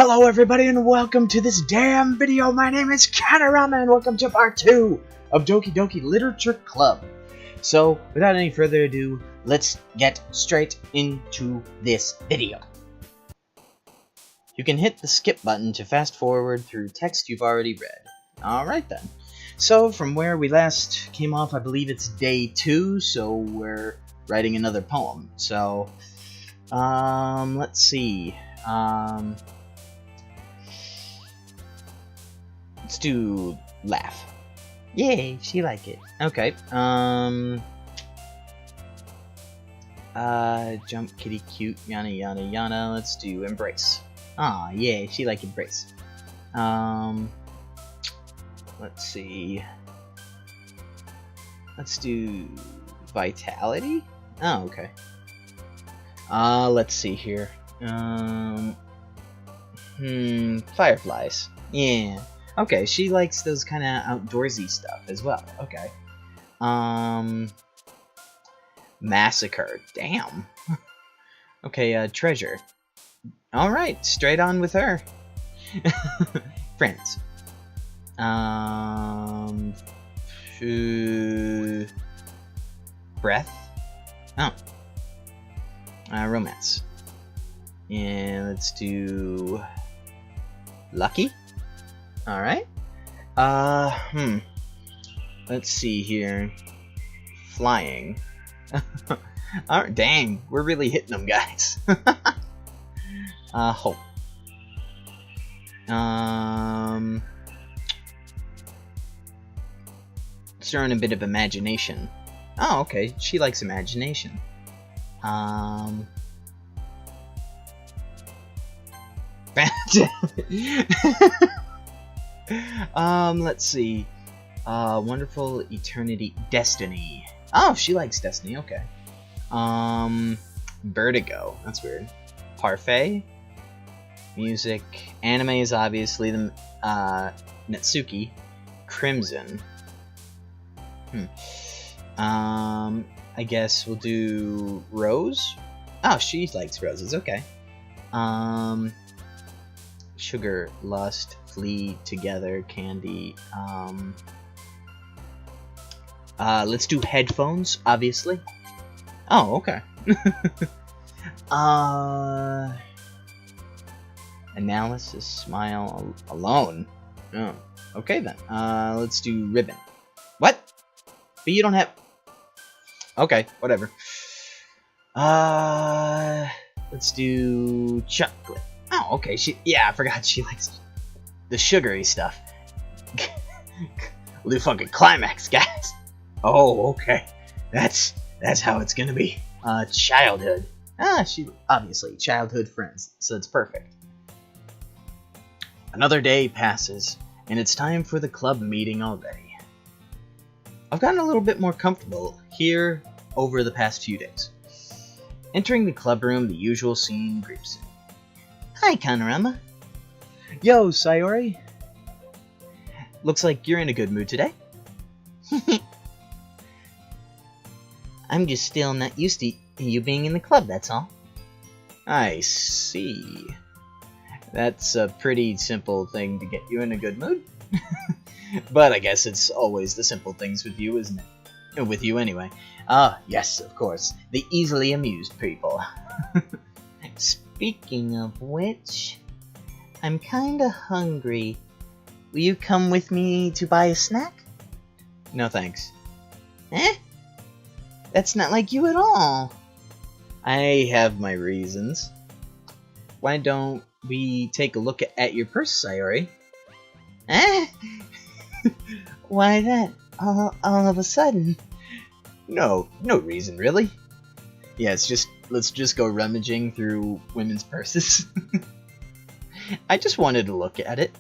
Hello everybody and welcome to this damn video. My name is Connorama and welcome to part 2 of Doki Doki Literature Club. So, without any further ado, let's get straight into this video. You can hit the skip button to fast forward through text you've already read. Alright then. So, from where we last came off, I believe it's day 2, so we're writing another poem. So, let's see. Let's do laugh. Yay, she like it. Okay. Jump, kitty, cute, yana, yana, yana. Let's do embrace. Ah, yeah, she like embrace. Let's see. Let's do vitality. Oh, okay. Let's see here. Fireflies. Yeah. Okay, she likes those kind of outdoorsy stuff as well. Okay. Massacre. Damn. Okay, treasure. Alright, straight on with her. Friends. Breath. Oh. Romance. And let's do lucky. Alright. Let's see here. Flying. Alright, dang, we're really hitting them, guys. Hope. Showing a bit of imagination. Oh, okay, she likes imagination. Let's see. Wonderful eternity. Destiny. Oh, she likes Destiny, okay. Vertigo. That's weird. Parfait. Music. Anime is obviously the, Natsuki. Crimson. I guess we'll do Rose. Oh, she likes roses, okay. Sugar, lust, flee, together, candy. Let's do headphones, obviously. Oh, okay. Analysis, smile, alone. Oh, okay then. Let's do ribbon. What? But you don't have... Okay, whatever. Let's do chocolate. Oh, okay. Yeah, I forgot she likes the sugary stuff. We'll do fucking climax, guys. Oh, okay. That's how it's gonna be. Childhood. She obviously childhood friends, so it's perfect. Another day passes, and it's time for the club meeting already. I've gotten a little bit more comfortable here over the past few days. Entering the club room, the usual scene greets me. Hi, Connorama. Yo, Sayori. Looks like you're in a good mood today. I'm just still not used to you being in the club, that's all. I see. That's a pretty simple thing to get you in a good mood. But I guess it's always the simple things with you, isn't it? With you anyway. Yes, of course. The easily amused people. Speaking of which, I'm kinda hungry. Will you come with me to buy a snack? No thanks. Eh? That's not like you at all. I have my reasons. Why don't we take a look at your purse, Sayori? Eh? Why that? All of a sudden? No reason, really. Yeah, let's just go rummaging through women's purses. I just wanted to look at it.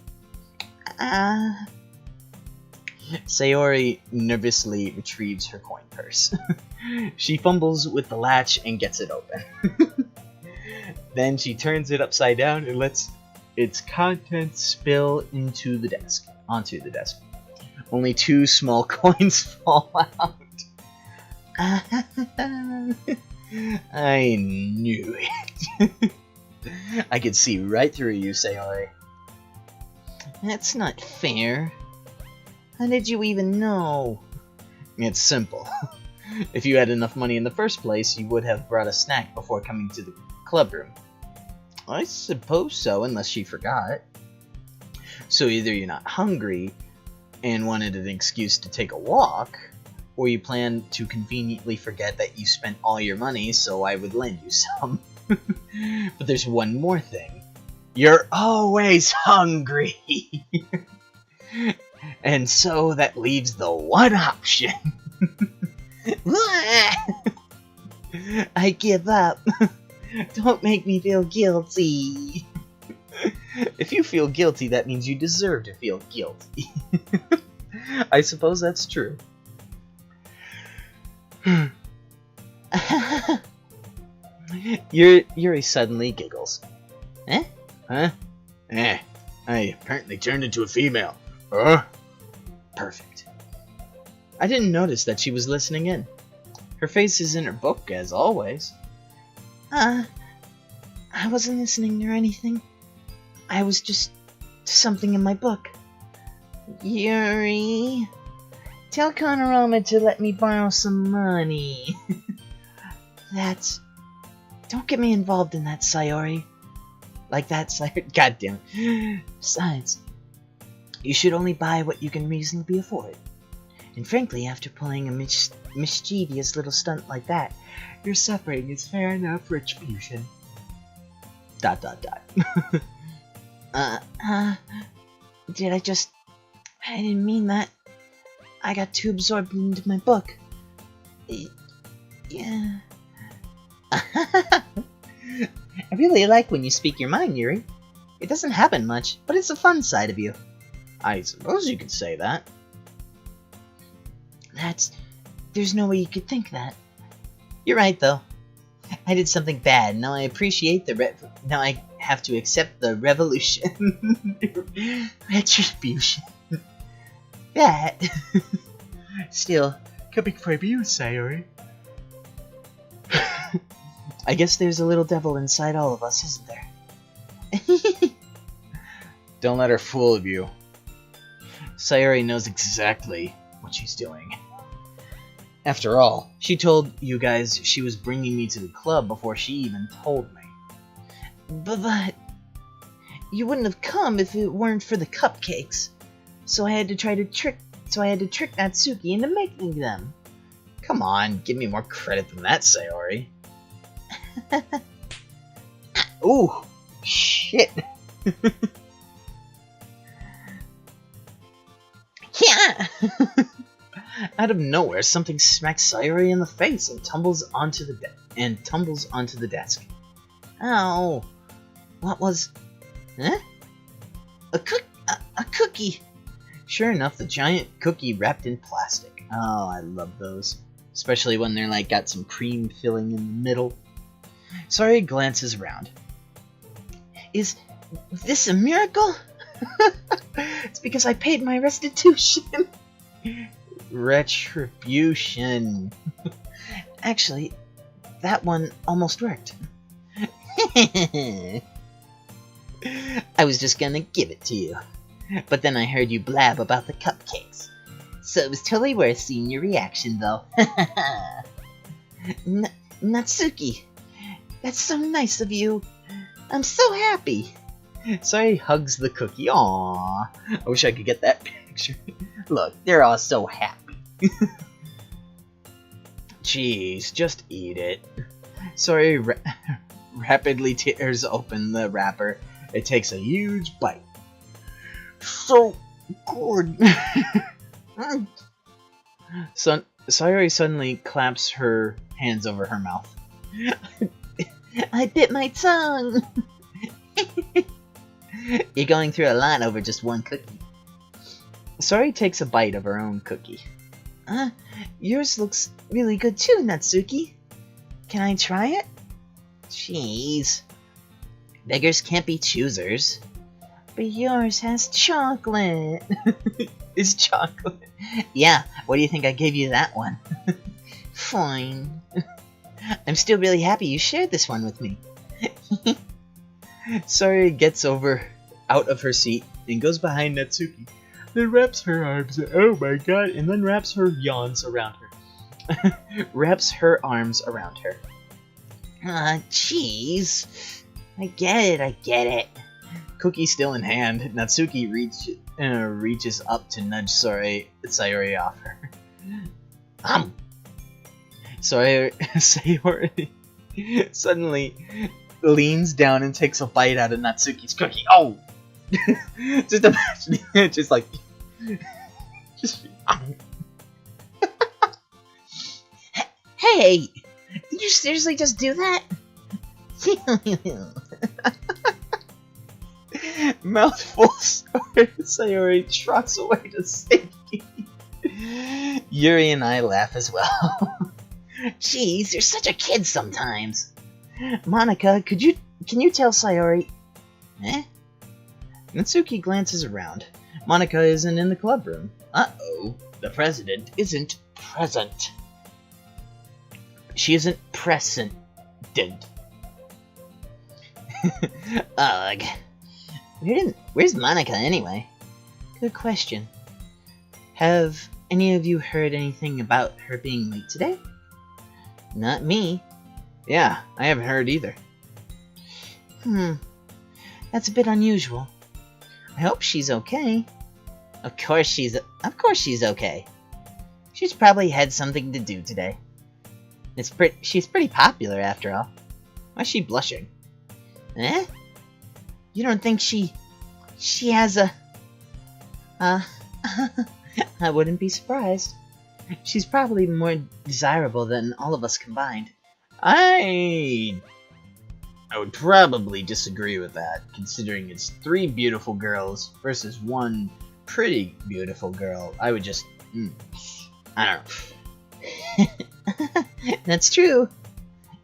Sayori nervously retrieves her coin purse. She fumbles with the latch and gets it open. Then she turns it upside down and lets its contents spill onto the desk. Only 2 small coins fall out. I knew it. I can see right through you, Sayori. That's not fair. How did you even know? It's simple. If you had enough money in the first place, you would have brought a snack before coming to the club room. I suppose so, unless she forgot. So either you're not hungry and wanted an excuse to take a walk, or you plan to conveniently forget that you spent all your money, so I would lend you some. But there's one more thing. You're always hungry! And so that leaves the one option. I give up. Don't make me feel guilty. If you feel guilty, that means you deserve to feel guilty. I suppose that's true. Yuri suddenly giggles. Eh? Huh? I apparently turned into a female. Huh? Perfect. I didn't notice that she was listening in. Her face is in her book, as always. I wasn't listening or anything. I was just something in my book. Yuri, tell Connorama to let me borrow some money. Don't get me involved in that, Sayori. Like that, Sayori. God damn it. Besides, you should only buy what you can reasonably afford. And frankly, after pulling a mischievous little stunt like that, your suffering is fair enough retribution. ... I didn't mean that. I got too absorbed into my book. Yeah. I really like when you speak your mind, Yuri. It doesn't happen much, but it's a fun side of you. I suppose you could say that. There's no way you could think that. You're right, though. I did something bad. Now I appreciate now I have to accept the revolution. Retribution. That. Still, coming from you, Sayori. I guess there's a little devil inside all of us, isn't there? Don't let her fool you. Sayori knows exactly what she's doing. After all, she told you guys she was bringing me to the club before she even told me. But you wouldn't have come if it weren't for the cupcakes. So I had to trick Natsuki into making them. Come on, give me more credit than that, Sayori. Ooh, shit. Yeah. Out of nowhere, something smacks Sayori in the face and tumbles onto the desk. Ow! What was? Huh? A cookie. Sure enough, the giant cookie wrapped in plastic. Oh, I love those, especially when they're like got some cream filling in the middle. Sayori glances around. Is this a miracle? It's because I paid my restitution. Retribution. Actually, that one almost worked. I was just gonna give it to you, but then I heard you blab about the cupcakes, so it was totally worth seeing your reaction, though. Natsuki, that's so nice of you. I'm so happy. Sayori hugs the cookie. Aww, I wish I could get that picture. Look, they're all so happy. Jeez, just eat it. Sayori rapidly tears open the wrapper. It takes a huge bite. So good. Sayori suddenly claps her hands over her mouth. I bit my tongue. You're going through a lot over just one cookie. Sayori takes a bite of her own cookie. Yours looks really good too, Natsuki. Can I try it? Jeez. Beggars can't be choosers. But yours has chocolate. It's chocolate. Yeah, what do you think I gave you that one? Fine. I'm still really happy you shared this one with me. Sayori gets out of her seat and goes behind Natsuki. Then wraps her arms, oh my god, and then wraps her arms around her. Wraps her arms around her. Jeez. I get it. Cookie still in hand, Natsuki reaches up to nudge Sayori off her. Sayori suddenly leans down and takes a bite out of Natsuki's cookie. Oh! Just imagine it, just like... Hey! Did you seriously just do that? Mouthful Sayori trots away to safety. Yuri and I laugh as well. Jeez, you're such a kid sometimes. Monica, can you tell Sayori? Eh? Natsuki glances around. Monica isn't in the club room. Uh-oh, the president isn't present. She isn't present. Ugh. Where's Monica anyway? Good question. Have any of you heard anything about her being late today? Not me. Yeah, I haven't heard either. That's a bit unusual. I hope she's okay. Of course she's okay. She's probably had something to do today. She's pretty popular after all. Why's she blushing? Eh? You don't think she has a... I wouldn't be surprised. She's probably more desirable than all of us combined. I would probably disagree with that, considering it's 3 beautiful girls versus 1 pretty beautiful girl. I would just... I don't know. That's true.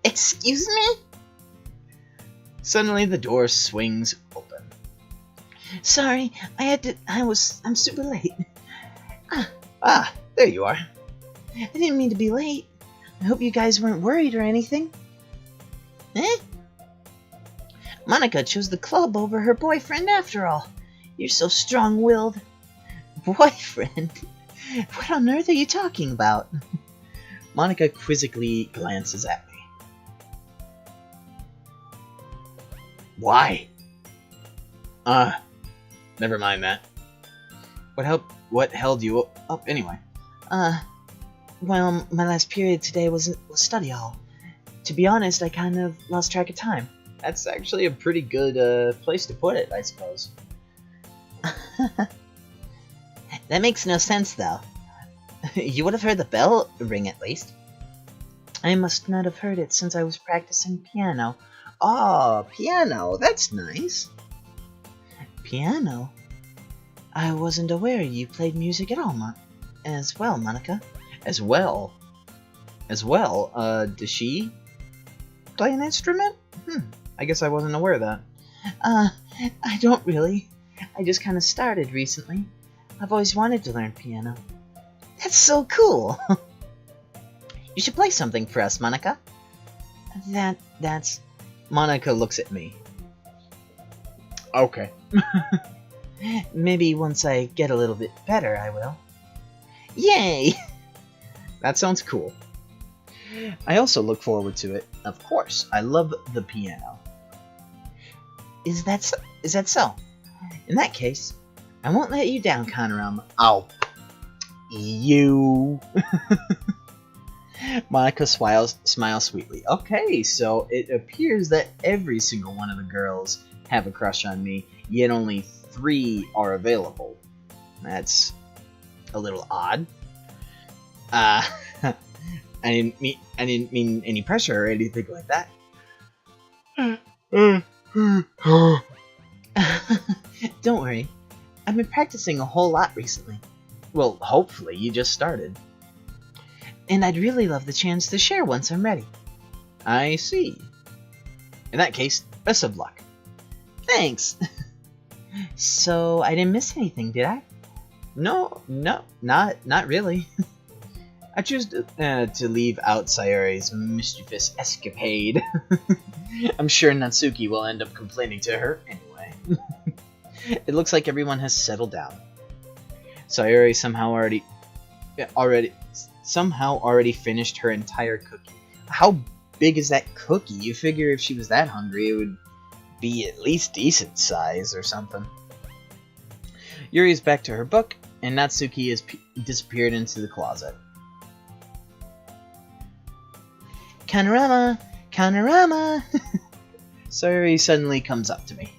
Excuse me? Suddenly the door swings open. Sorry, I'm super late. There you are. I didn't mean to be late. I hope you guys weren't worried or anything. Eh? Monica chose the club over her boyfriend after all. You're so strong-willed. Boyfriend? What on earth are you talking about? Monica quizzically glances at me. Why? Never mind that. What held you up anyway? Well, my last period today was study hall. To be honest, I kind of lost track of time. That's actually a pretty good place to put it, I suppose. That makes no sense, though. You would have heard the bell ring at least. I must not have heard it since I was practicing piano. Oh, piano, that's nice. Piano? I wasn't aware you played music at all, as well, Monica. As well? Does she play an instrument? I guess I wasn't aware of that. I don't really. I just kind of started recently. I've always wanted to learn piano. That's so cool! You should play something for us, Monica. That's... Monica looks at me. Okay. Maybe once I get a little bit better, I will. Yay! That sounds cool. I also look forward to it. Of course, I love the piano. Is that so? In that case, I won't let you down, Connorama. Oh. You. Monica smiles sweetly. Okay, so it appears that every single one of the girls have a crush on me, yet only 3 are available. That's a little odd. I didn't mean any pressure or anything like that. Don't worry. I've been practicing a whole lot recently. Well, hopefully you just started. And I'd really love the chance to share once I'm ready. I see. In that case, best of luck. Thanks. So, I didn't miss anything, did I? No, not really. I choose to leave out Sayori's mischievous escapade. I'm sure Natsuki will end up complaining to her anyway. It looks like everyone has settled down. Sayori somehow already finished her entire cookie. How big is that cookie? You figure if she was that hungry, it would be at least decent size or something. Yuri is back to her book, and Natsuki has disappeared into the closet. Connorama! Connorama! Sayori suddenly comes up to me.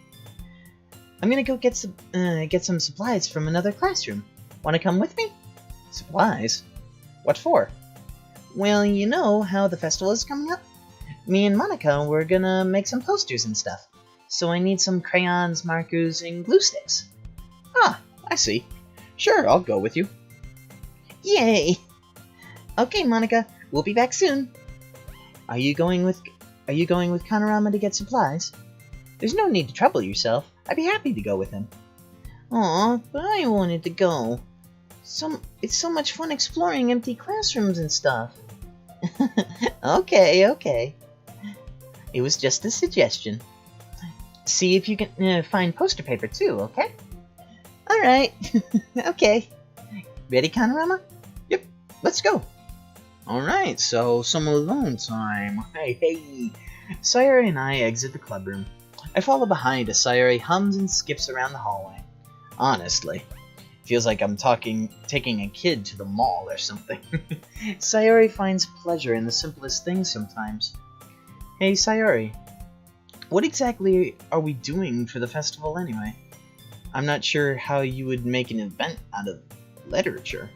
I'm gonna go get some supplies from another classroom. Wanna come with me? Supplies? What for? Well, you know how the festival is coming up? Me and Monica were gonna make some posters and stuff. So I need some crayons, markers, and glue sticks. Ah, I see. Sure, I'll go with you. Yay! Okay, Monica, we'll be back soon. Are you going with Connorama to get supplies? There's no need to trouble yourself. I'd be happy to go with him. Aw, but I wanted to go. It's so much fun exploring empty classrooms and stuff. Okay. It was just a suggestion. See if you can find poster paper too, okay? Alright. Okay. Ready, Connorama? Yep, let's go. Alright, so some alone time. Hey. Sayori and I exit the club room. I follow behind as Sayori hums and skips around the hallway. Honestly, feels like I'm taking a kid to the mall or something. Sayori finds pleasure in the simplest things sometimes. Hey Sayori, what exactly are we doing for the festival anyway? I'm not sure how you would make an event out of literature.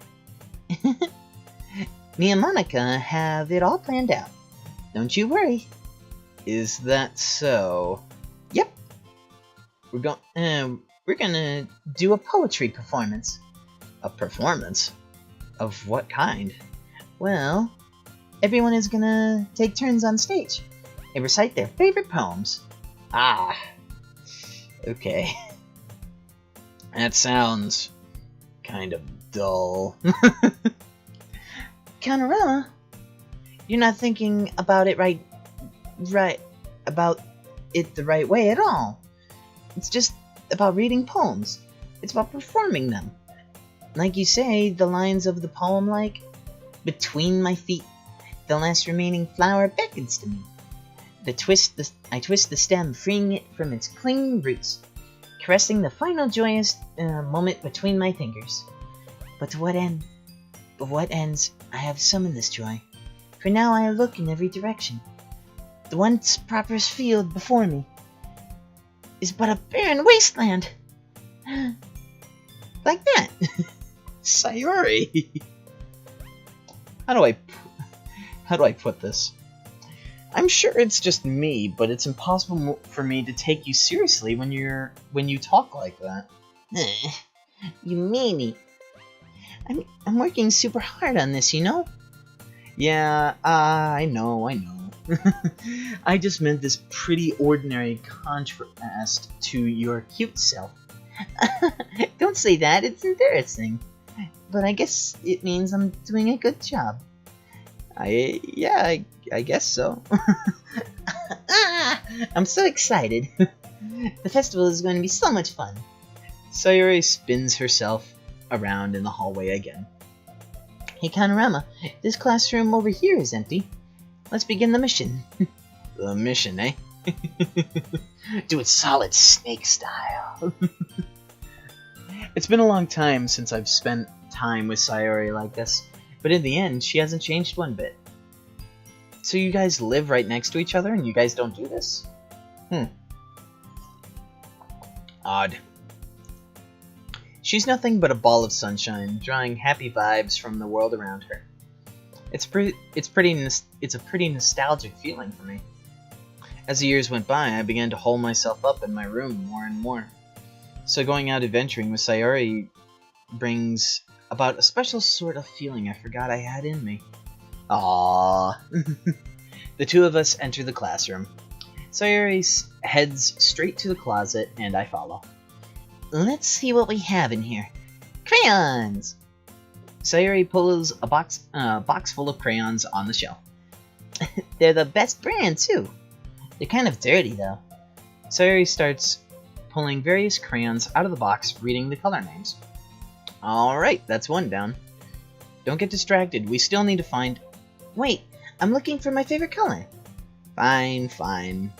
Me and Monica have it all planned out. Don't you worry. Is that so? Yep. We're gonna do a poetry performance. A performance? Of what kind? Well, everyone is gonna take turns on stage and recite their favorite poems. Ah. Okay. That sounds kind of dull. Connorama, you're not thinking about it the right way at all. It's just about reading poems. It's about performing them. Like you say, the lines of the poem like, between my feet, the last remaining flower beckons to me. I twist the stem, freeing it from its clinging roots, caressing the final joyous moment between my fingers. But to what end? But what ends, I have summoned this joy. For now I look in every direction. The once prosperous field before me is but a barren wasteland. Like that. Sayori! How do I put this? I'm sure it's just me, but it's impossible for me to take you seriously when you talk like that. You meanie. I'm working super hard on this, you know? Yeah, I know. I just meant this pretty ordinary contrast to your cute self. Don't say that, it's embarrassing. But I guess it means I'm doing a good job. I guess so. I'm so excited. The festival is going to be so much fun. Sayori spins herself around in the hallway again. Hey Connorama, this classroom over here is empty. Let's begin the mission. The mission, eh? Do it solid snake style. It's been a long time since I've spent time with Sayori like this, but in the end, she hasn't changed one bit. So you guys live right next to each other and you guys don't do this? Odd. She's nothing but a ball of sunshine, drawing happy vibes from the world around her. It's a pretty nostalgic feeling for me. As the years went by, I began to hole myself up in my room more and more. So going out adventuring with Sayori brings about a special sort of feeling I forgot I had in me. Aww. The two of us enter the classroom. Sayori heads straight to the closet, and I follow. Let's see what we have in here. Crayons! Sayori pulls a box full of crayons on the shelf. They're the best brand, too. They're kind of dirty, though. Sayori starts pulling various crayons out of the box, reading the color names. Alright, that's one down. Don't get distracted. We still need to find... Wait, I'm looking for my favorite color. Fine, fine.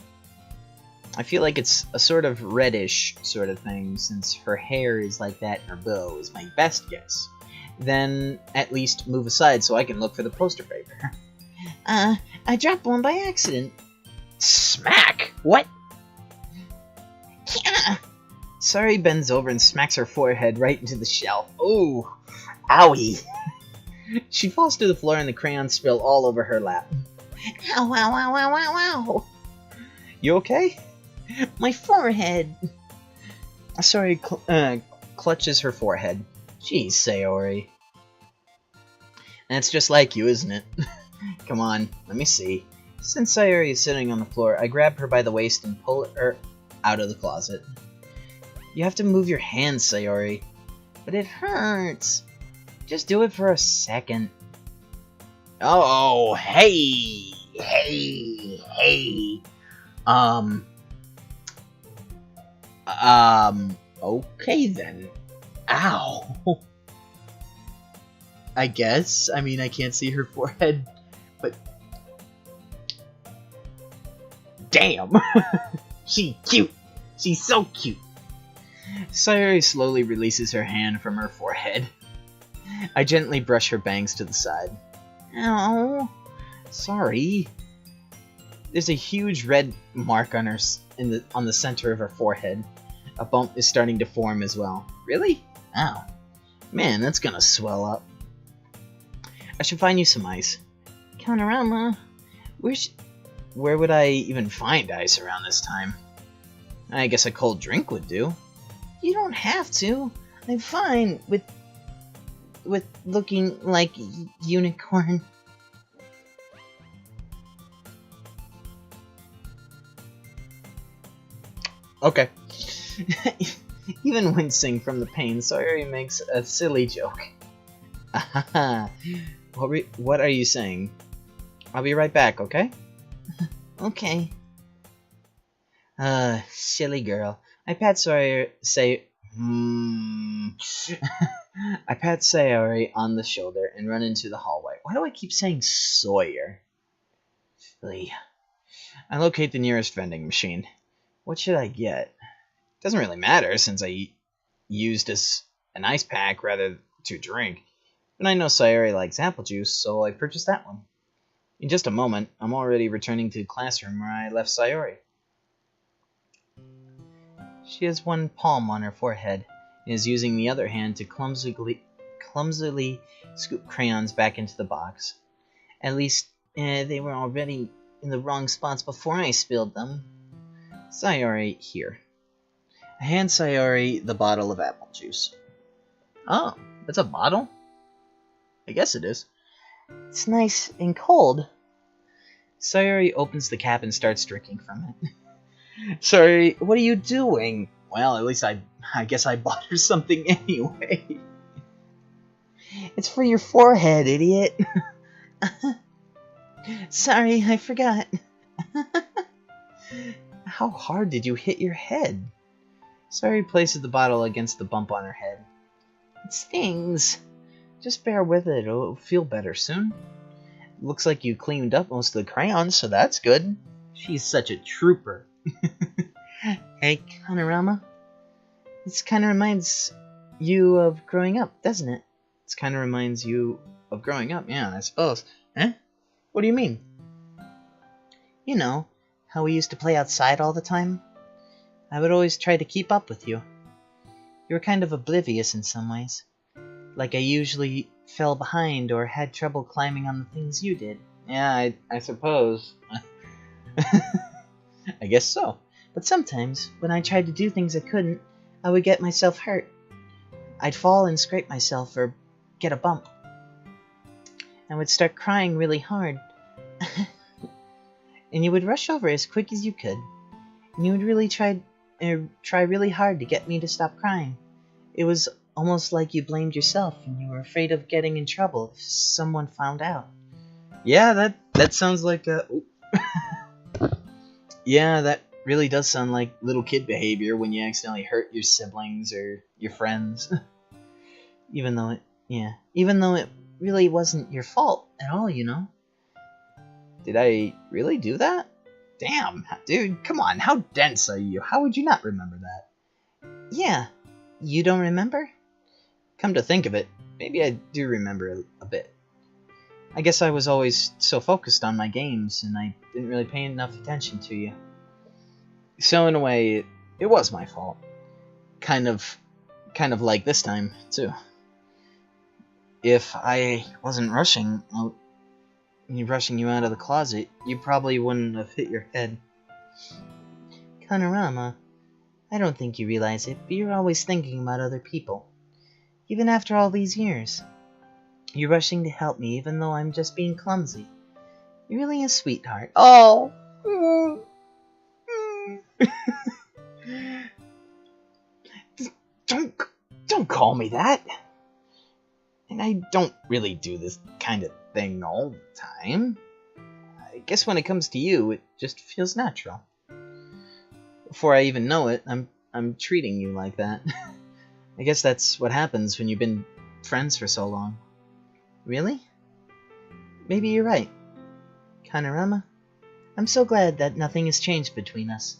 I feel like it's a sort of reddish sort of thing, since her hair is like that and her bow is my best guess. Then at least move aside so I can look for the poster paper. I dropped one by accident. Smack! What? Yeah. Sayori bends over and smacks her forehead right into the shelf. Ooh, owie. She falls to the floor and the crayons spill all over her lap. Ow, ow, ow, ow, ow, ow. You okay? My forehead. Sayori clutches her forehead. Jeez, Sayori. That's just like you, isn't it? Come on, let me see. Since Sayori is sitting on the floor, I grab her by the waist and pull her out of the closet. You have to move your hands, Sayori. But it hurts. Just do it for a second. Oh, hey! Okay then. Ow. I guess. I mean, I can't see her forehead, but... Damn! She's cute! She's so cute! Sayori slowly releases her hand from her forehead. I gently brush her bangs to the side. Ow. Sorry. There's a huge red mark on her on the center of her forehead. A bump is starting to form as well. Really? Ow. Man, that's gonna swell up. I should find you some ice. Connorama, where would I even find ice around this time? I guess a cold drink would do. You don't have to. I'm fine with looking like unicorn. Okay. Even wincing from the pain, Sayori makes a silly joke. What are you saying? I'll be right back, okay? Okay. Silly girl. I pat Sayori on the shoulder and run into the hallway. Why do I keep saying Sawyer? Silly. I locate the nearest vending machine. What should I get? Doesn't really matter since I used an ice pack rather to drink. But I know Sayori likes apple juice, so I purchased that one. In just a moment, I'm already returning to the classroom where I left Sayori. She has one palm on her forehead and is using the other hand to clumsily scoop crayons back into the box. At least, they were already in the wrong spots before I spilled them. Sayori, here. I hand Sayori the bottle of apple juice. Oh, that's a bottle? I guess it is. It's nice and cold. Sayori opens the cap and starts drinking from it. Sorry, what are you doing? Well, at least I guess I bought her something anyway. It's for your forehead, idiot. Sorry, I forgot. How hard did you hit your head? Sayori places the bottle against the bump on her head. It stings. Just bear with it, it'll feel better soon. Looks like you cleaned up most of the crayons, so that's good. She's such a trooper. Hey, Connorama. This kind of reminds you of growing up, doesn't it? This kind of reminds you of growing up, yeah, I suppose. Eh? What do you mean? You know, how we used to play outside all the time? I would always try to keep up with you. You were kind of oblivious in some ways. Like I usually fell behind or had trouble climbing on the things you did. Yeah, I suppose. I guess so. But sometimes, when I tried to do things I couldn't, I would get myself hurt. I'd fall and scrape myself or get a bump. I would start crying really hard. And you would rush over as quick as you could. And you would really try really hard to get me to stop crying. It was almost like you blamed yourself and you were afraid of getting in trouble if someone found out. Yeah, that sounds like a... Yeah, that really does sound like little kid behavior when you accidentally hurt your siblings or your friends. Even though it really wasn't your fault at all, you know? Did I really do that? Damn, dude, come on, how dense are you? How would you not remember that? Yeah, you don't remember? Come to think of it, maybe I do remember a bit. I guess I was always so focused on my games, and I didn't really pay enough attention to you. So in a way, it was my fault. Kind of like this time, too. If I wasn't rushing you out of the closet, you probably wouldn't have hit your head. Connorama, I don't think you realize it, but you're always thinking about other people. Even after all these years. You're rushing to help me even though I'm just being clumsy. You're really a sweetheart. Oh! Don't call me that. And I don't really do this kind of thing all the time. I guess when it comes to you, it just feels natural. Before I even know it, I'm treating you like that. I guess that's what happens when you've been friends for so long. Really? Maybe you're right. Connorama, I'm so glad that nothing has changed between us.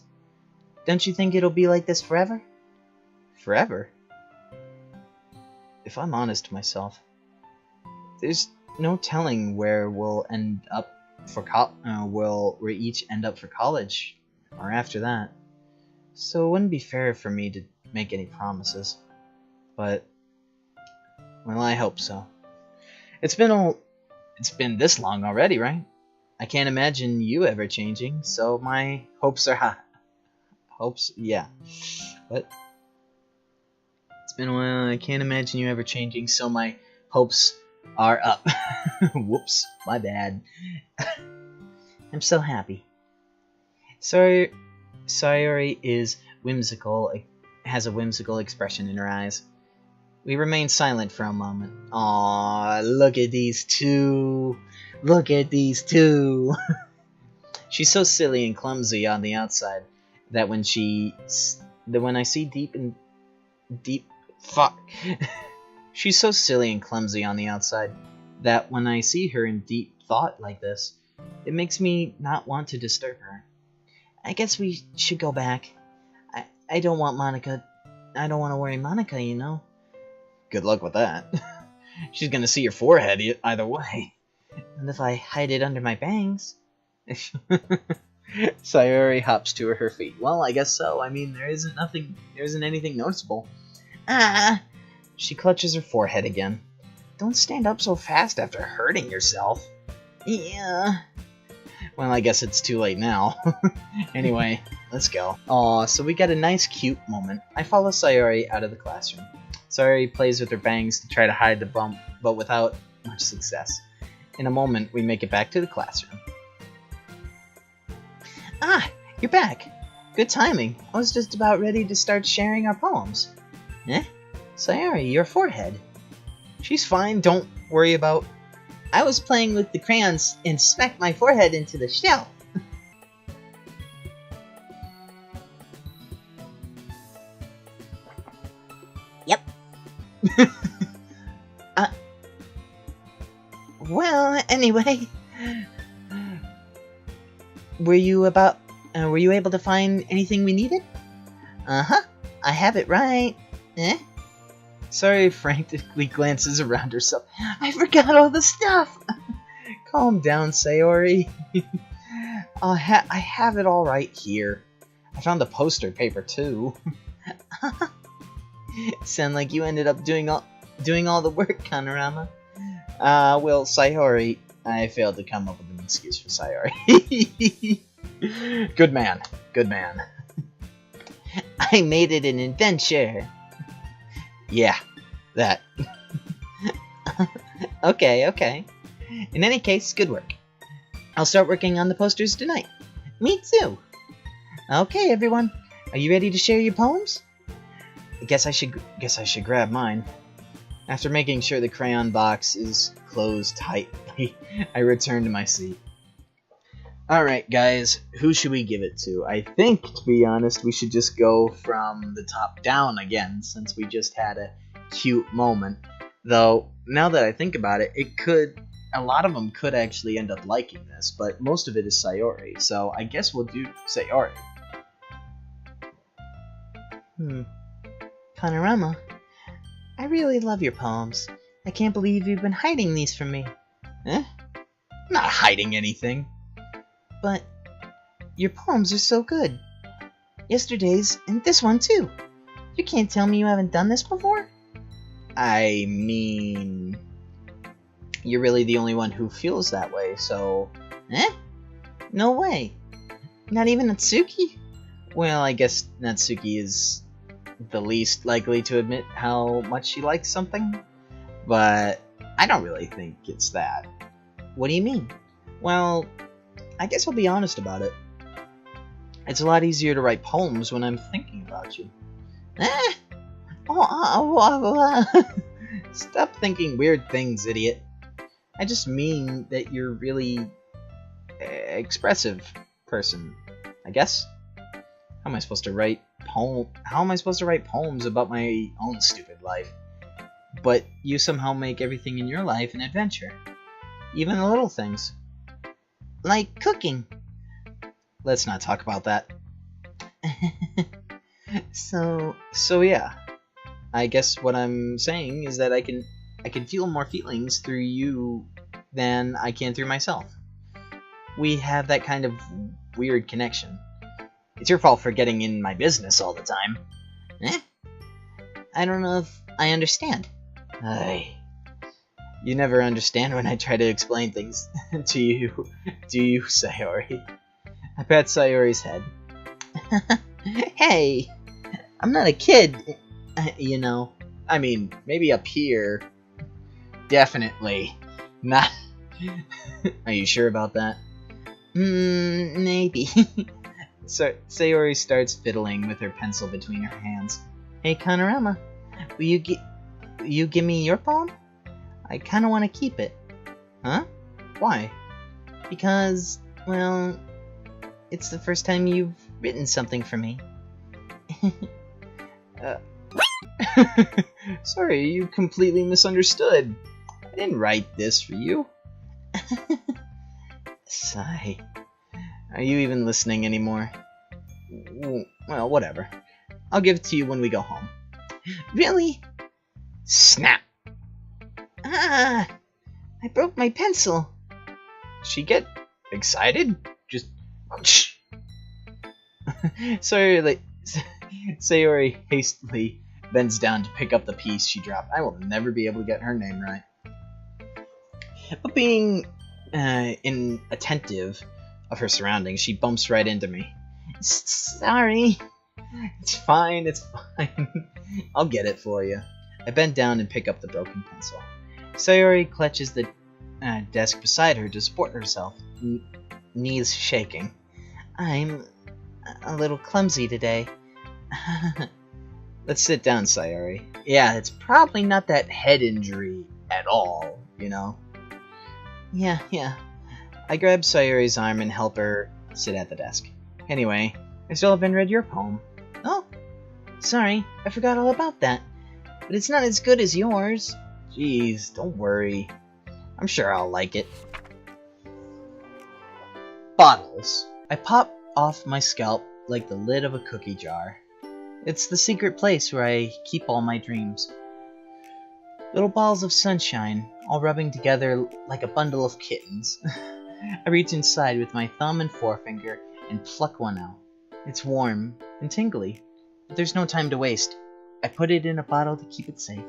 Don't you think it'll be like this forever? Forever? If I'm honest to myself, there's no telling where we'll end up for we'll each end up for college or after that. So it wouldn't be fair for me to make any promises. But well, I hope so. It's been this long already, right? I can't imagine you ever changing, so my hopes are high. Yeah. What? It's been a while, I can't imagine you ever changing, so my hopes are up. Whoops, my bad. I'm so happy. Sayori is whimsical, has a whimsical expression in her eyes. We remain silent for a moment. Aw, look at these two. Look at these two. She's so silly and clumsy on the outside that when I see deep fuck. She's so silly and clumsy on the outside that when I see her in deep thought like this, it makes me not want to disturb her. I guess we should go back. I don't want Monica. I don't want to worry Monica, you know. Good luck with that. She's gonna see your forehead either way. And if I hide it under my bangs? Sayori hops to her feet. Well, I guess so. I mean, there isn't anything noticeable. Ah! She clutches her forehead again. Don't stand up so fast after hurting yourself. Yeah. Well, I guess it's too late now. Anyway, let's go. Aw, so we got a nice cute moment. I follow Sayori out of the classroom. Sayori plays with her bangs to try to hide the bump, but without much success. In a moment, we make it back to the classroom. Ah, you're back. Good timing. I was just about ready to start sharing our poems. Eh? Sayori, your forehead. She's fine, don't worry about... I was playing with the crayons and smacked my forehead into the shell. Yep. Well, anyway. Were you able to find anything we needed? Uh-huh. I have it right. Eh? Sayori frantically glances around herself. I forgot all the stuff. Calm down, Sayori. I have it all right here. I found the poster paper too. Sound like you ended up doing all the work, Connorama. Well, Sayori, I failed to come up with an excuse for Sayori. Good man. Good man. I made it an adventure. Yeah, that. Okay. In any case, good work. I'll start working on the posters tonight. Me too. Okay, everyone. Are you ready to share your poems? Guess I should grab mine. After making sure the crayon box is closed tightly, I return to my seat. Alright guys, who should we give it to? I think, to be honest, we should just go from the top down again, since we just had a cute moment. Though, now that I think about it, a lot of them could actually end up liking this, but most of it is Sayori, so I guess we'll do Sayori. Connorama, I really love your poems. I can't believe you've been hiding these from me. I'm not hiding anything. But your poems are so good. Yesterday's and this one too. You can't tell me you haven't done this before? I mean, you're really the only one who feels that way, so... No way. Not even Natsuki? Well, I guess Natsuki is the least likely to admit how much she likes something, but I don't really think it's that. What do you mean? Well, I guess I'll be honest about it. It's a lot easier to write poems when I'm thinking about you. Stop thinking weird things, idiot. I just mean that you're really expressive person, I guess. How am I supposed to write poems about my own stupid life? But you somehow make everything in your life an adventure. Even the little things. Like cooking. Let's not talk about that. So yeah. I guess what I'm saying is that I can feel more feelings through you than I can through myself. We have that kind of weird connection. It's your fault for getting in my business all the time. I don't know if I understand. You never understand when I try to explain things to you, do you, Sayori? I pat Sayori's head. Hey, I'm not a kid, you know. I mean, maybe up here. Definitely not. Are you sure about that? Maybe. So Sayori starts fiddling with her pencil between her hands. Hey, Connorama, will you give me your poem? I kind of want to keep it. Huh? Why? Because, well, it's the first time you've written something for me. Sorry, you completely misunderstood. I didn't write this for you. Sigh. Are you even listening anymore? Well, whatever. I'll give it to you when we go home. Really? Snap! I broke my pencil. She get excited? Just shh. Sayori hastily bends down to pick up the piece she dropped. I will never be able to get her name right. But being inattentive of her surroundings, she bumps right into me. Sorry. It's fine, it's fine. I'll get it for you. I bend down and pick up the broken pencil. Sayori clutches the desk beside her to support herself, knees shaking. I'm a little clumsy today. Let's sit down, Sayori. Yeah, it's probably not that head injury at all, you know? Yeah. I grab Sayori's arm and help her sit at the desk. Anyway, I still haven't read your poem. Oh, sorry, I forgot all about that. But it's not as good as yours. Jeez, don't worry. I'm sure I'll like it. Bottles. I pop off my scalp like the lid of a cookie jar. It's the secret place where I keep all my dreams. Little balls of sunshine, all rubbing together like a bundle of kittens. I reach inside with my thumb and forefinger and pluck one out. It's warm and tingly, but there's no time to waste. I put it in a bottle to keep it safe.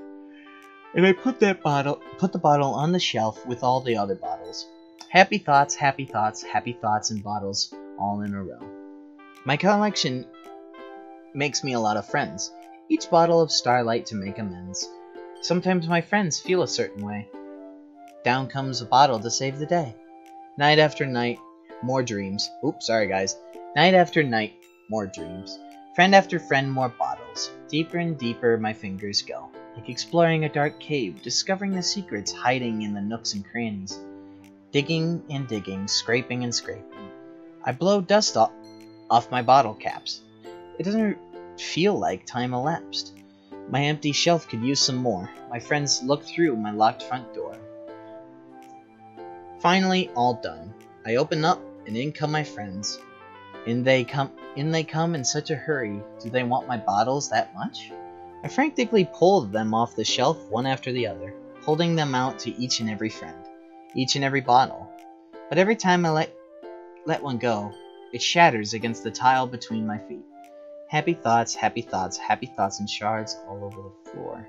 And I put the bottle on the shelf with all the other bottles. Happy thoughts, happy thoughts, happy thoughts, and bottles all in a row. My collection makes me a lot of friends. Each bottle of starlight to make amends. Sometimes my friends feel a certain way. Down comes a bottle to save the day. Night after night, more dreams. Oops, sorry guys. Night after night, more dreams. Friend after friend, more bottles. petals. Deeper and deeper my fingers go, like exploring a dark cave, discovering the secrets hiding in the nooks and crannies. Digging and digging, scraping and scraping. I blow dust off my bottle caps. It doesn't feel like time elapsed. My empty shelf could use some more. My friends look through my locked front door. Finally, all done. I open up, and in come my friends. In they come in such a hurry. Do they want my bottles that much? I frantically pulled them off the shelf one after the other, holding them out to each and every friend, each and every bottle. But every time I let one go, it shatters against the tile between my feet. Happy thoughts, happy thoughts, happy thoughts in shards all over the floor.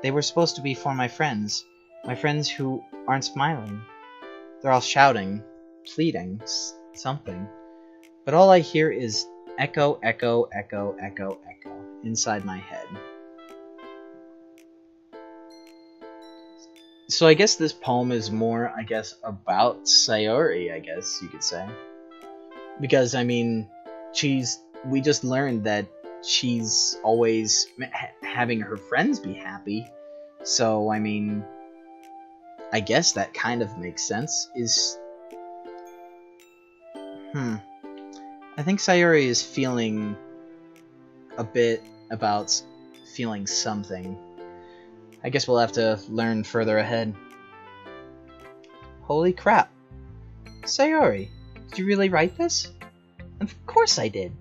They were supposed to be for my friends who aren't smiling. They're all shouting, pleading, something. But all I hear is echo, echo, echo, echo, echo inside my head. So I guess this poem is more, about Sayori, I guess you could say. Because, we just learned that she's always having her friends be happy. So, I guess that kind of makes sense. I think Sayori is feeling a bit about feeling something. I guess we'll have to learn further ahead. Holy crap. Sayori, did you really write this? Of course I did.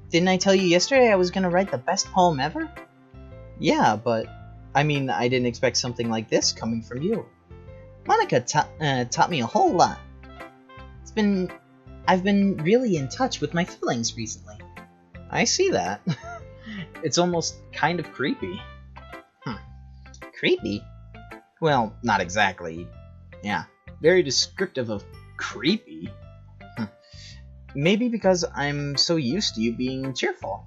Didn't I tell you yesterday I was gonna write the best poem ever? Yeah, but I didn't expect something like this coming from you. Monica taught me a whole lot. I've been really in touch with my feelings recently. I see that. It's almost kind of creepy. Creepy? Well, not exactly. Yeah, very descriptive of creepy. Maybe because I'm so used to you being cheerful.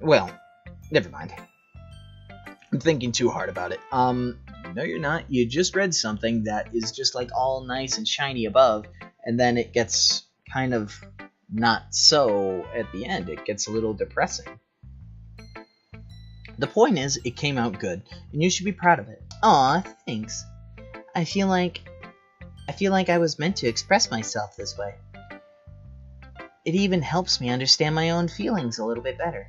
Well, never mind. I'm thinking too hard about it. No you're not. You just read something that is just like all nice and shiny above, and then it gets kind of not so at the end. It gets a little depressing. The point is, it came out good, and you should be proud of it. Aw, thanks. I feel like I was meant to express myself this way. It even helps me understand my own feelings a little bit better.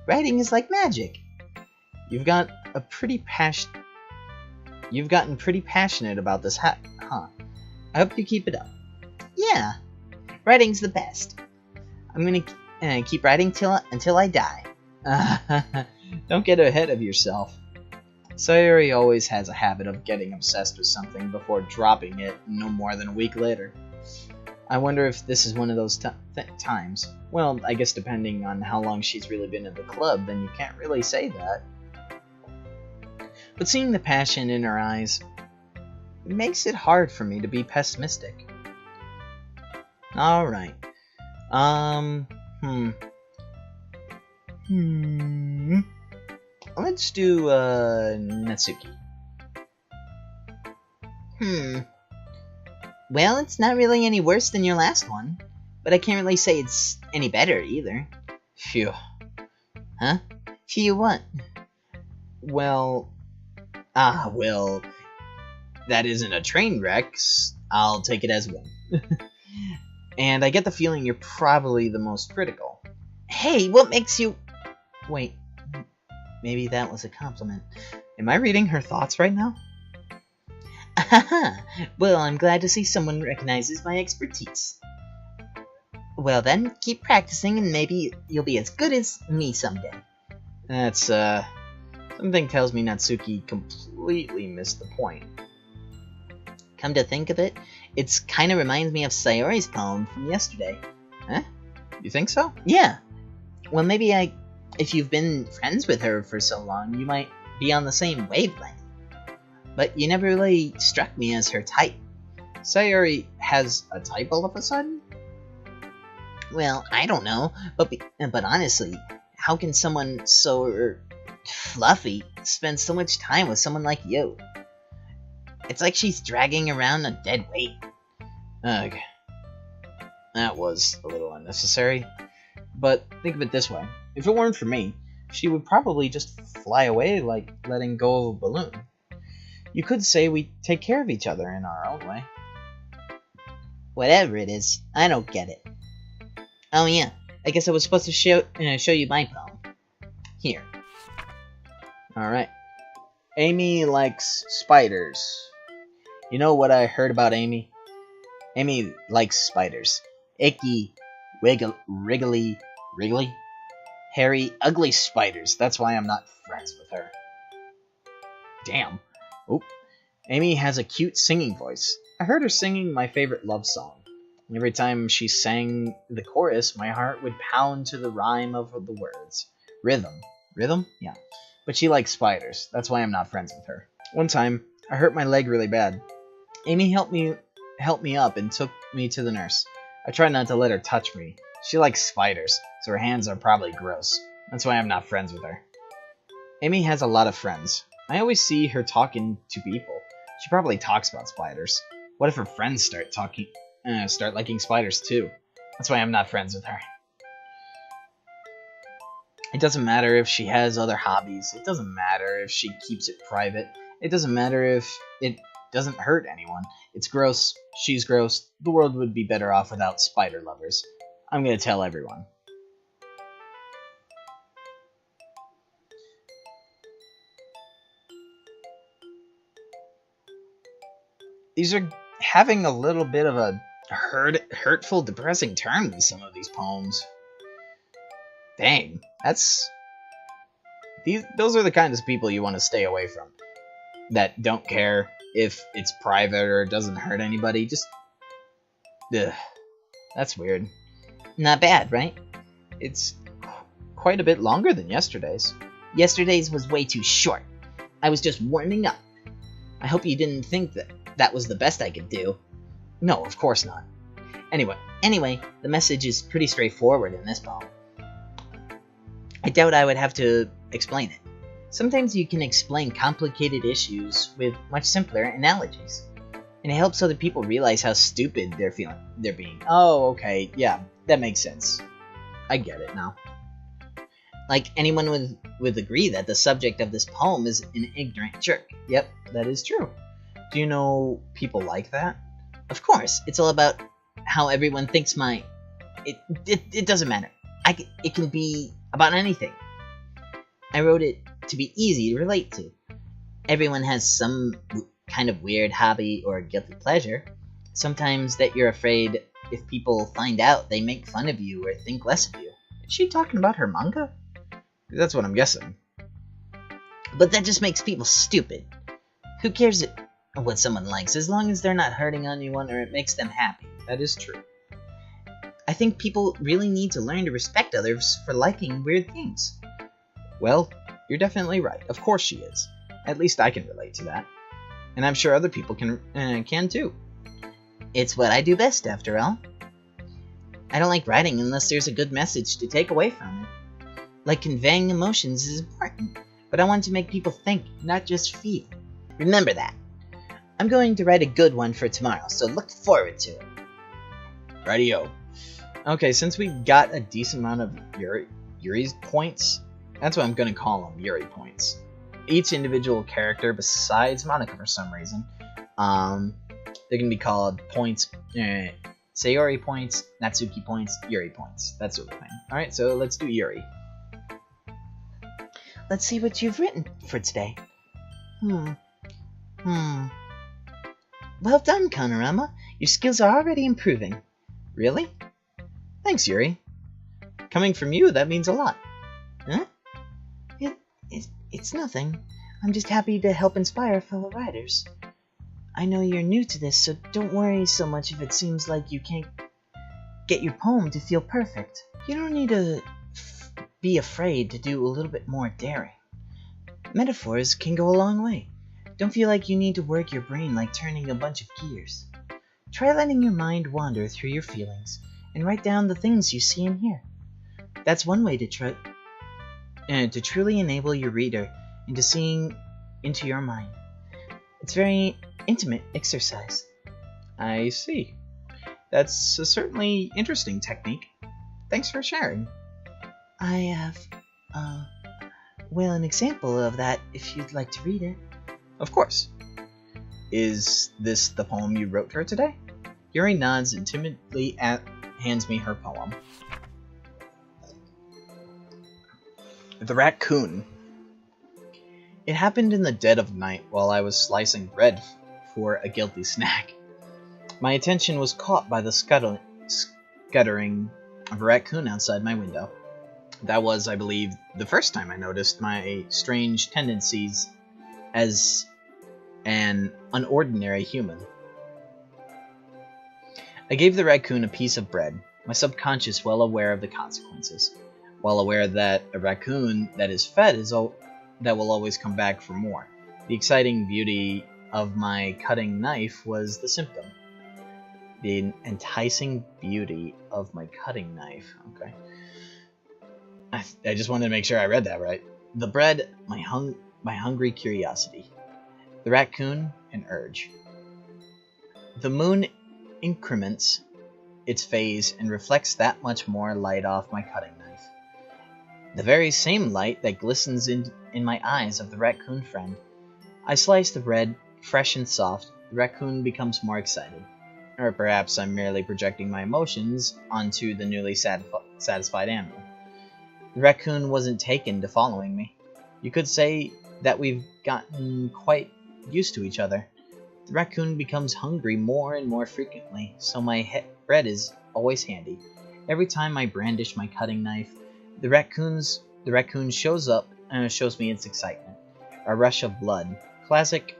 Writing is like magic. You've gotten pretty passionate about this, huh? I hope you keep it up. Yeah, writing's the best. I'm gonna keep writing until I die. Don't get ahead of yourself. Sayori always has a habit of getting obsessed with something before dropping it no more than a week later. I wonder if this is one of those times. Well, I guess depending on how long she's really been in the club, then you can't really say that. But seeing the passion in her eyes makes it hard for me to be pessimistic. Alright. Let's do, Natsuki. Well, it's not really any worse than your last one, but I can't really say it's any better either. Phew. Huh? Phew what? Well, that isn't a train wreck. I'll take it as one. And I get the feeling you're probably the most critical. Hey, what makes you... Wait, maybe that was a compliment. Am I reading her thoughts right now? Well, I'm glad to see someone recognizes my expertise. Well then, keep practicing and maybe you'll be as good as me someday. That's, something tells me Natsuki completely missed the point. Come to think of it, it's kinda reminds me of Sayori's poem from yesterday. Huh? You think so? Yeah. Well, maybe if you've been friends with her for so long, you might be on the same wavelength. But you never really struck me as her type. Sayori has a type all of a sudden? Well, I don't know, but honestly, how can someone so fluffy spend so much time with someone like you? It's like she's dragging around a dead weight. Ugh. That was a little unnecessary. But think of it this way. If it weren't for me, she would probably just fly away like letting go of a balloon. You could say we take care of each other in our own way. Whatever it is, I don't get it. Oh yeah, I guess I was supposed to show you my poem. Here. Alright. Amy likes spiders. You know what I heard about Amy? Amy likes spiders. Icky, wriggly, hairy, ugly spiders. That's why I'm not friends with her. Damn. Oop. Amy has a cute singing voice. I heard her singing my favorite love song. Every time she sang the chorus, my heart would pound to the rhyme of the words. Rhythm. Rhythm? Yeah. But she likes spiders. That's why I'm not friends with her. One time, I hurt my leg really bad. Amy helped me up and took me to the nurse. I tried not to let her touch me. She likes spiders, so her hands are probably gross. That's why I'm not friends with her. Amy has a lot of friends. I always see her talking to people. She probably talks about spiders. What if her friends start liking spiders too? That's why I'm not friends with her. It doesn't matter if she has other hobbies. It doesn't matter if she keeps it private. It doesn't matter if it doesn't hurt anyone. It's gross. She's gross. The world would be better off without spider lovers. I'm gonna tell everyone. These are having a little bit of a hurtful, depressing turn with some of these poems. Dang, those are the kinds of people you want to stay away from. That don't care if it's private or doesn't hurt anybody. Just, ugh, that's weird. Not bad, right? It's quite a bit longer than yesterday's. Yesterday's was way too short. I was just warming up. I hope you didn't think that was the best I could do. No, of course not. Anyway, the message is pretty straightforward in this poem. I doubt I would have to explain it. Sometimes you can explain complicated issues with much simpler analogies. And it helps other people realize how stupid they're being. Oh, okay, yeah, that makes sense. I get it now. Like, anyone would agree that the subject of this poem is an ignorant jerk. Yep, that is true. Do you know people like that? Of course, it's all about how everyone thinks It doesn't matter. It can be about anything. I wrote it to be easy to relate to. Everyone has some kind of weird hobby or guilty pleasure. Sometimes that you're afraid if people find out, they make fun of you or think less of you. Is she talking about her manga? That's what I'm guessing. But that just makes people stupid. Who cares what someone likes, as long as they're not hurting anyone or it makes them happy? That is true. I think people really need to learn to respect others for liking weird things. Well, you're definitely right. Of course she is. At least I can relate to that. And I'm sure other people can too. It's what I do best, after all. I don't like writing unless there's a good message to take away from it. Like, conveying emotions is important, but I want to make people think, not just feel. Remember that. I'm going to write a good one for tomorrow, so look forward to it. Rightio. Okay, since we got a decent amount of Yuri's points, that's what I'm going to call them, Yuri points. Each individual character, besides Monica for some reason, they're going to be called points, Sayori points, Natsuki points, Yuri points. That sort of thing. Alright, so let's do Yuri. Let's see what you've written for today. Well done, Connorama. Your skills are already improving. Really? Thanks, Yuri. Coming from you, that means a lot. Huh? It's nothing. I'm just happy to help inspire fellow writers. I know you're new to this, so don't worry so much if it seems like you can't get your poem to feel perfect. You don't need to be afraid to do a little bit more daring. Metaphors can go a long way. Don't feel like you need to work your brain like turning a bunch of gears. Try letting your mind wander through your feelings and write down the things you see and hear. That's one way to truly enable your reader into seeing into your mind. It's very intimate exercise. I see. That's a certainly interesting technique. Thanks for sharing. I have, well, an example of that if you'd like to read it. Of course. Is this the poem you wrote her today? Yuri nods and timidly hands me her poem. The Raccoon. It happened in the dead of night while I was slicing bread for a guilty snack. My attention was caught by the scuttering of a raccoon outside my window. That was, I believe, the first time I noticed my strange tendencies as an unordinary human. I gave the raccoon a piece of bread, my subconscious well aware of the consequences, well aware that a raccoon that is fed that will always come back for more. The exciting beauty of my cutting knife was the symptom. The enticing beauty of my cutting knife. Okay. I just wanted to make sure I read that right. The bread, my hungry curiosity. The raccoon, an urge. The moon increments its phase and reflects that much more light off my cutting knife. The very same light that glistens in my eyes of the raccoon friend. I slice the bread, fresh and soft. The raccoon becomes more excited. Or perhaps I'm merely projecting my emotions onto the newly satisfied animal. The raccoon wasn't taken to following me. You could say that we've gotten quite used to each other. The raccoon becomes hungry more and more frequently, so my bread is always handy. Every time I brandish my cutting knife, the raccoon shows up and shows me its excitement. A rush of blood. Classic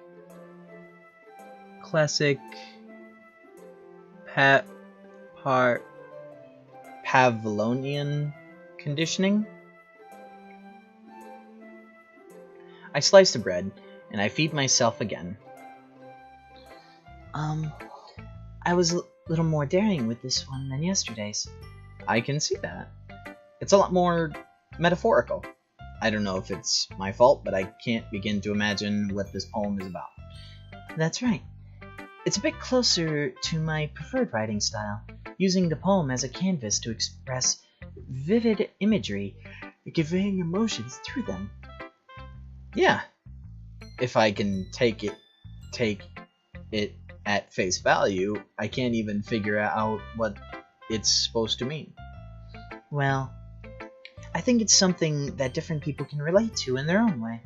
Pavlovian conditioning. I slice the bread, and I feed myself again. I was a little more daring with this one than yesterday's. I can see that. It's a lot more metaphorical. I don't know if it's my fault, but I can't begin to imagine what this poem is about. That's right. It's a bit closer to my preferred writing style, using the poem as a canvas to express vivid imagery, conveying emotions through them. Yeah. If I can take it at face value, I can't even figure out what it's supposed to mean. Well, I think it's something that different people can relate to in their own way.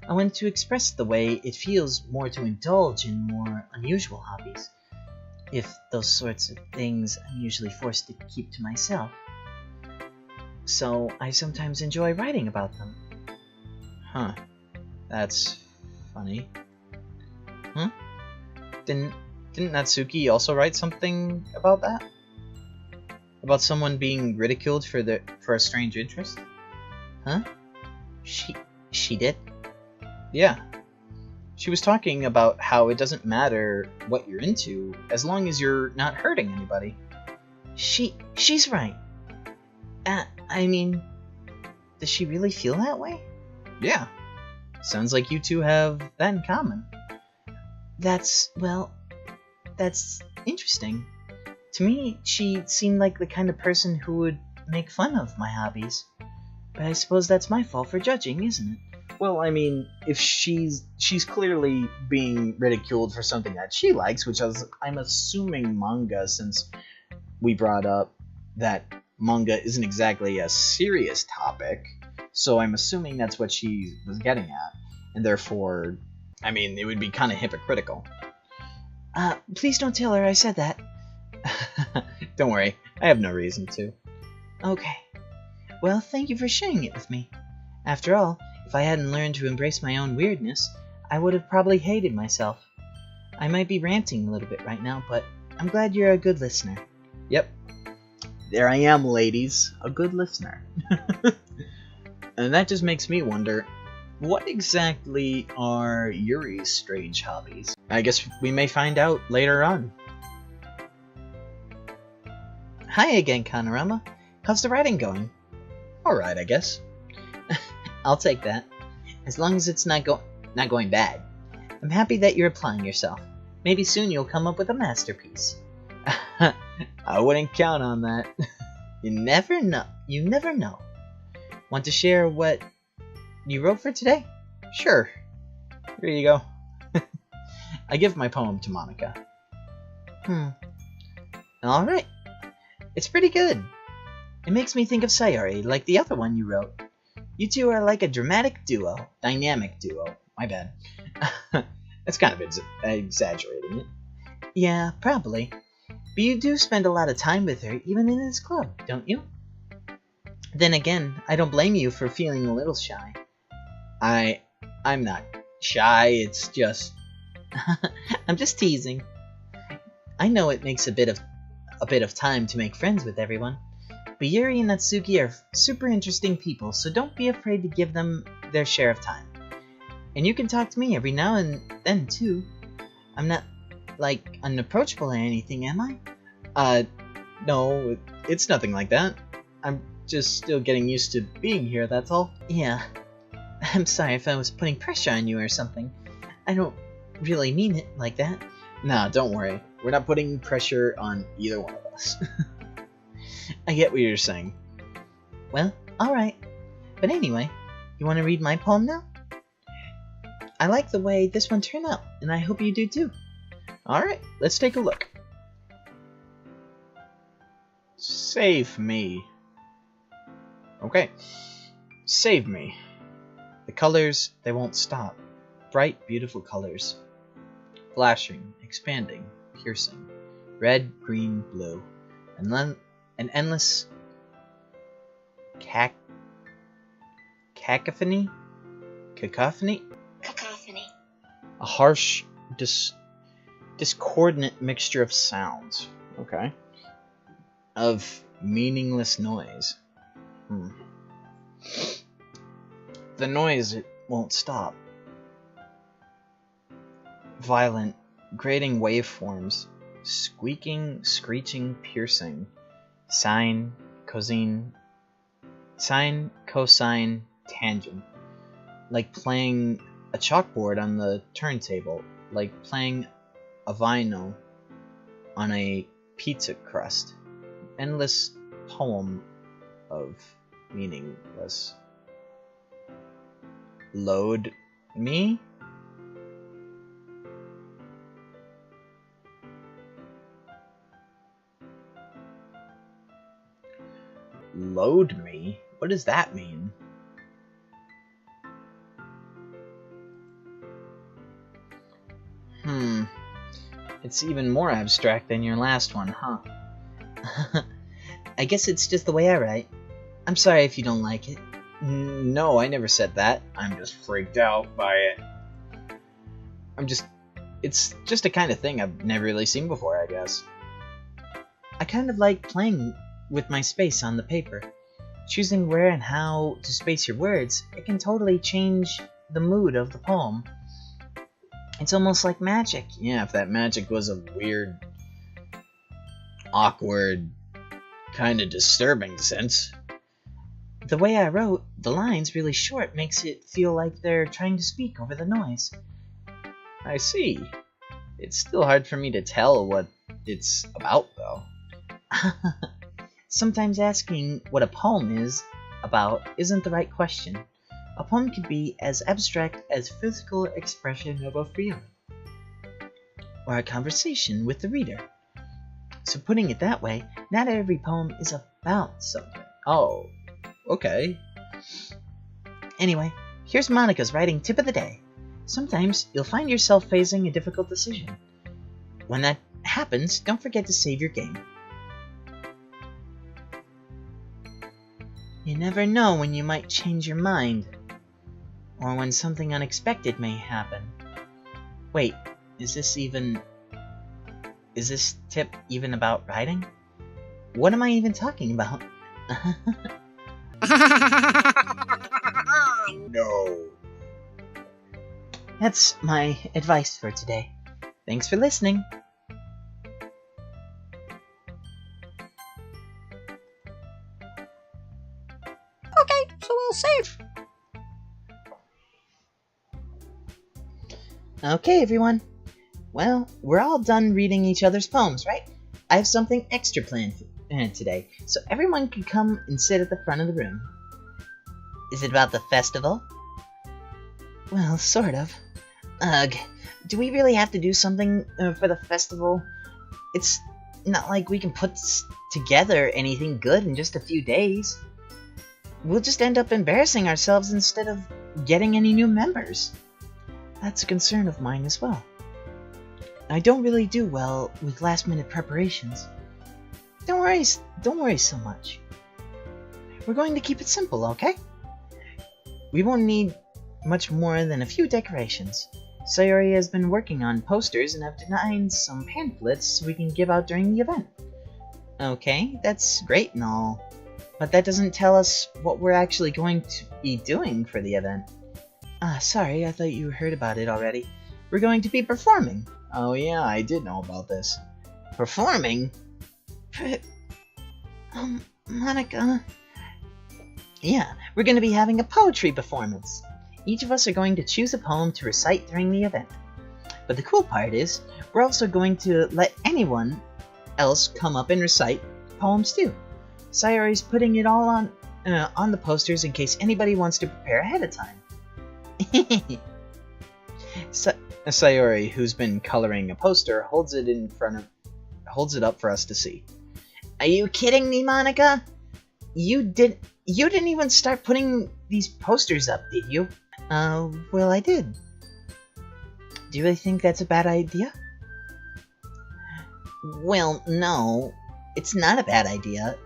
I want to express the way it feels more to indulge in more unusual hobbies. If those sorts of things I'm usually forced to keep to myself. So I sometimes enjoy writing about them. Huh. That's funny. Didn't Natsuki also write something about that? About someone being ridiculed for a strange interest? Huh? She did? Yeah. She was talking about how it doesn't matter what you're into as long as you're not hurting anybody. She's right. I mean, does she really feel that way? Yeah. Sounds like you two have that in common. That's interesting. To me, she seemed like the kind of person who would make fun of my hobbies. But I suppose that's my fault for judging, isn't it? Well, I mean, if she's clearly being ridiculed for something that she likes, which I'm assuming manga, since we brought up that manga isn't exactly a serious topic, so I'm assuming that's what she was getting at, and therefore, I mean, it would be kind of hypocritical. Please don't tell her I said that. Don't worry, I have no reason to. Okay. Well, thank you for sharing it with me. After all, if I hadn't learned to embrace my own weirdness, I would have probably hated myself. I might be ranting a little bit right now, but I'm glad you're a good listener. Yep. There I am, ladies. A good listener. And that just makes me wonder, what exactly are Yuri's strange hobbies? I guess we may find out later on. Hi again, Connorama. How's the writing going? Alright, I guess. I'll take that. As long as it's not going bad. I'm happy that you're applying yourself. Maybe soon you'll come up with a masterpiece. I wouldn't count on that. You never know. Want to share what you wrote for today? Sure. Here you go. I give my poem to Monica. Alright. It's pretty good. It makes me think of Sayori, like the other one you wrote. You two are like a dramatic duo. Dynamic duo. My bad. That's kind of exaggerating it. Yeah, probably. But you do spend a lot of time with her, even in this club, don't you? Then again, I don't blame you for feeling a little shy. I'm not shy, it's just... I'm just teasing. I know it makes a bit of time to make friends with everyone, but Yuri and Natsuki are super interesting people, so don't be afraid to give them their share of time. And you can talk to me every now and then, too. I'm not, like, unapproachable or anything, am I? No, it's nothing like that. I'm just still getting used to being here, that's all. Yeah. I'm sorry if I was putting pressure on you or something. I don't really mean it like that. Nah, don't worry. We're not putting pressure on either one of us. I get what you're saying. Well, alright. But anyway, you want to read my poem now? I like the way this one turned out, and I hope you do too. Alright, let's take a look. Save me. Okay. Save me. The colors, they won't stop. Bright, beautiful colors. Flashing, expanding, piercing. Red, green, blue. And then an endless cacophony? Cacophony? Cacophony. A harsh, discordant mixture of sounds. Okay. Of meaningless noise. The noise, it won't stop. Violent, grating waveforms. Squeaking, screeching, piercing. Sine, cosine, tangent. Like playing a chalkboard on the turntable. Like playing a vinyl on a pizza crust. Endless poem of meaningless. Load me? Load me? What does that mean? It's even more abstract than your last one, huh? I guess it's just the way I write. I'm sorry if you don't like it. No, I never said that. I'm just freaked out by it. It's just a kind of thing I've never really seen before, I guess. I kind of like playing with my space on the paper. Choosing where and how to space your words, it can totally change the mood of the poem. It's almost like magic. Yeah, if that magic was a weird, awkward, kind of disturbing sense. The way I wrote, the lines really short makes it feel like they're trying to speak over the noise. I see. It's still hard for me to tell what it's about, though. Sometimes asking what a poem is about isn't the right question. A poem could be as abstract as physical expression of a feeling, or a conversation with the reader. So putting it that way, not every poem is about something. Oh, okay. Anyway, here's Monica's writing tip of the day. Sometimes you'll find yourself facing a difficult decision. When that happens, don't forget to save your game. You never know when you might change your mind, or when something unexpected may happen. Wait, is this tip even about writing? What am I even talking about? No. That's my advice for today. Thanks for listening. Okay, so we'll save. Okay, everyone. Well, we're all done reading each other's poems, right? I have something extra planned today, so everyone can come and sit at the front of the room. Is it about the festival? Well, sort of. Ugh, do we really have to do something for the festival? It's not like we can put together anything good in just a few days. We'll just end up embarrassing ourselves instead of getting any new members. That's a concern of mine as well. I don't really do well with last-minute preparations. Don't worry so much. We're going to keep it simple, okay? We won't need much more than a few decorations. Sayori has been working on posters and have designed some pamphlets we can give out during the event. Okay, that's great and all, but that doesn't tell us what we're actually going to be doing for the event. Ah, sorry, I thought you heard about it already. We're going to be performing. Oh yeah, I did know about this. Performing? Monica... Yeah, we're going to be having a poetry performance. Each of us are going to choose a poem to recite during the event. But the cool part is, we're also going to let anyone else come up and recite poems too. Sayori's putting it all on the posters in case anybody wants to prepare ahead of time. Sayori, who's been coloring a poster, holds it up for us to see. Are you kidding me, Monica? You didn't even start putting these posters up, did you? Well, I did. Do you really think that's a bad idea? Well, no, it's not a bad idea,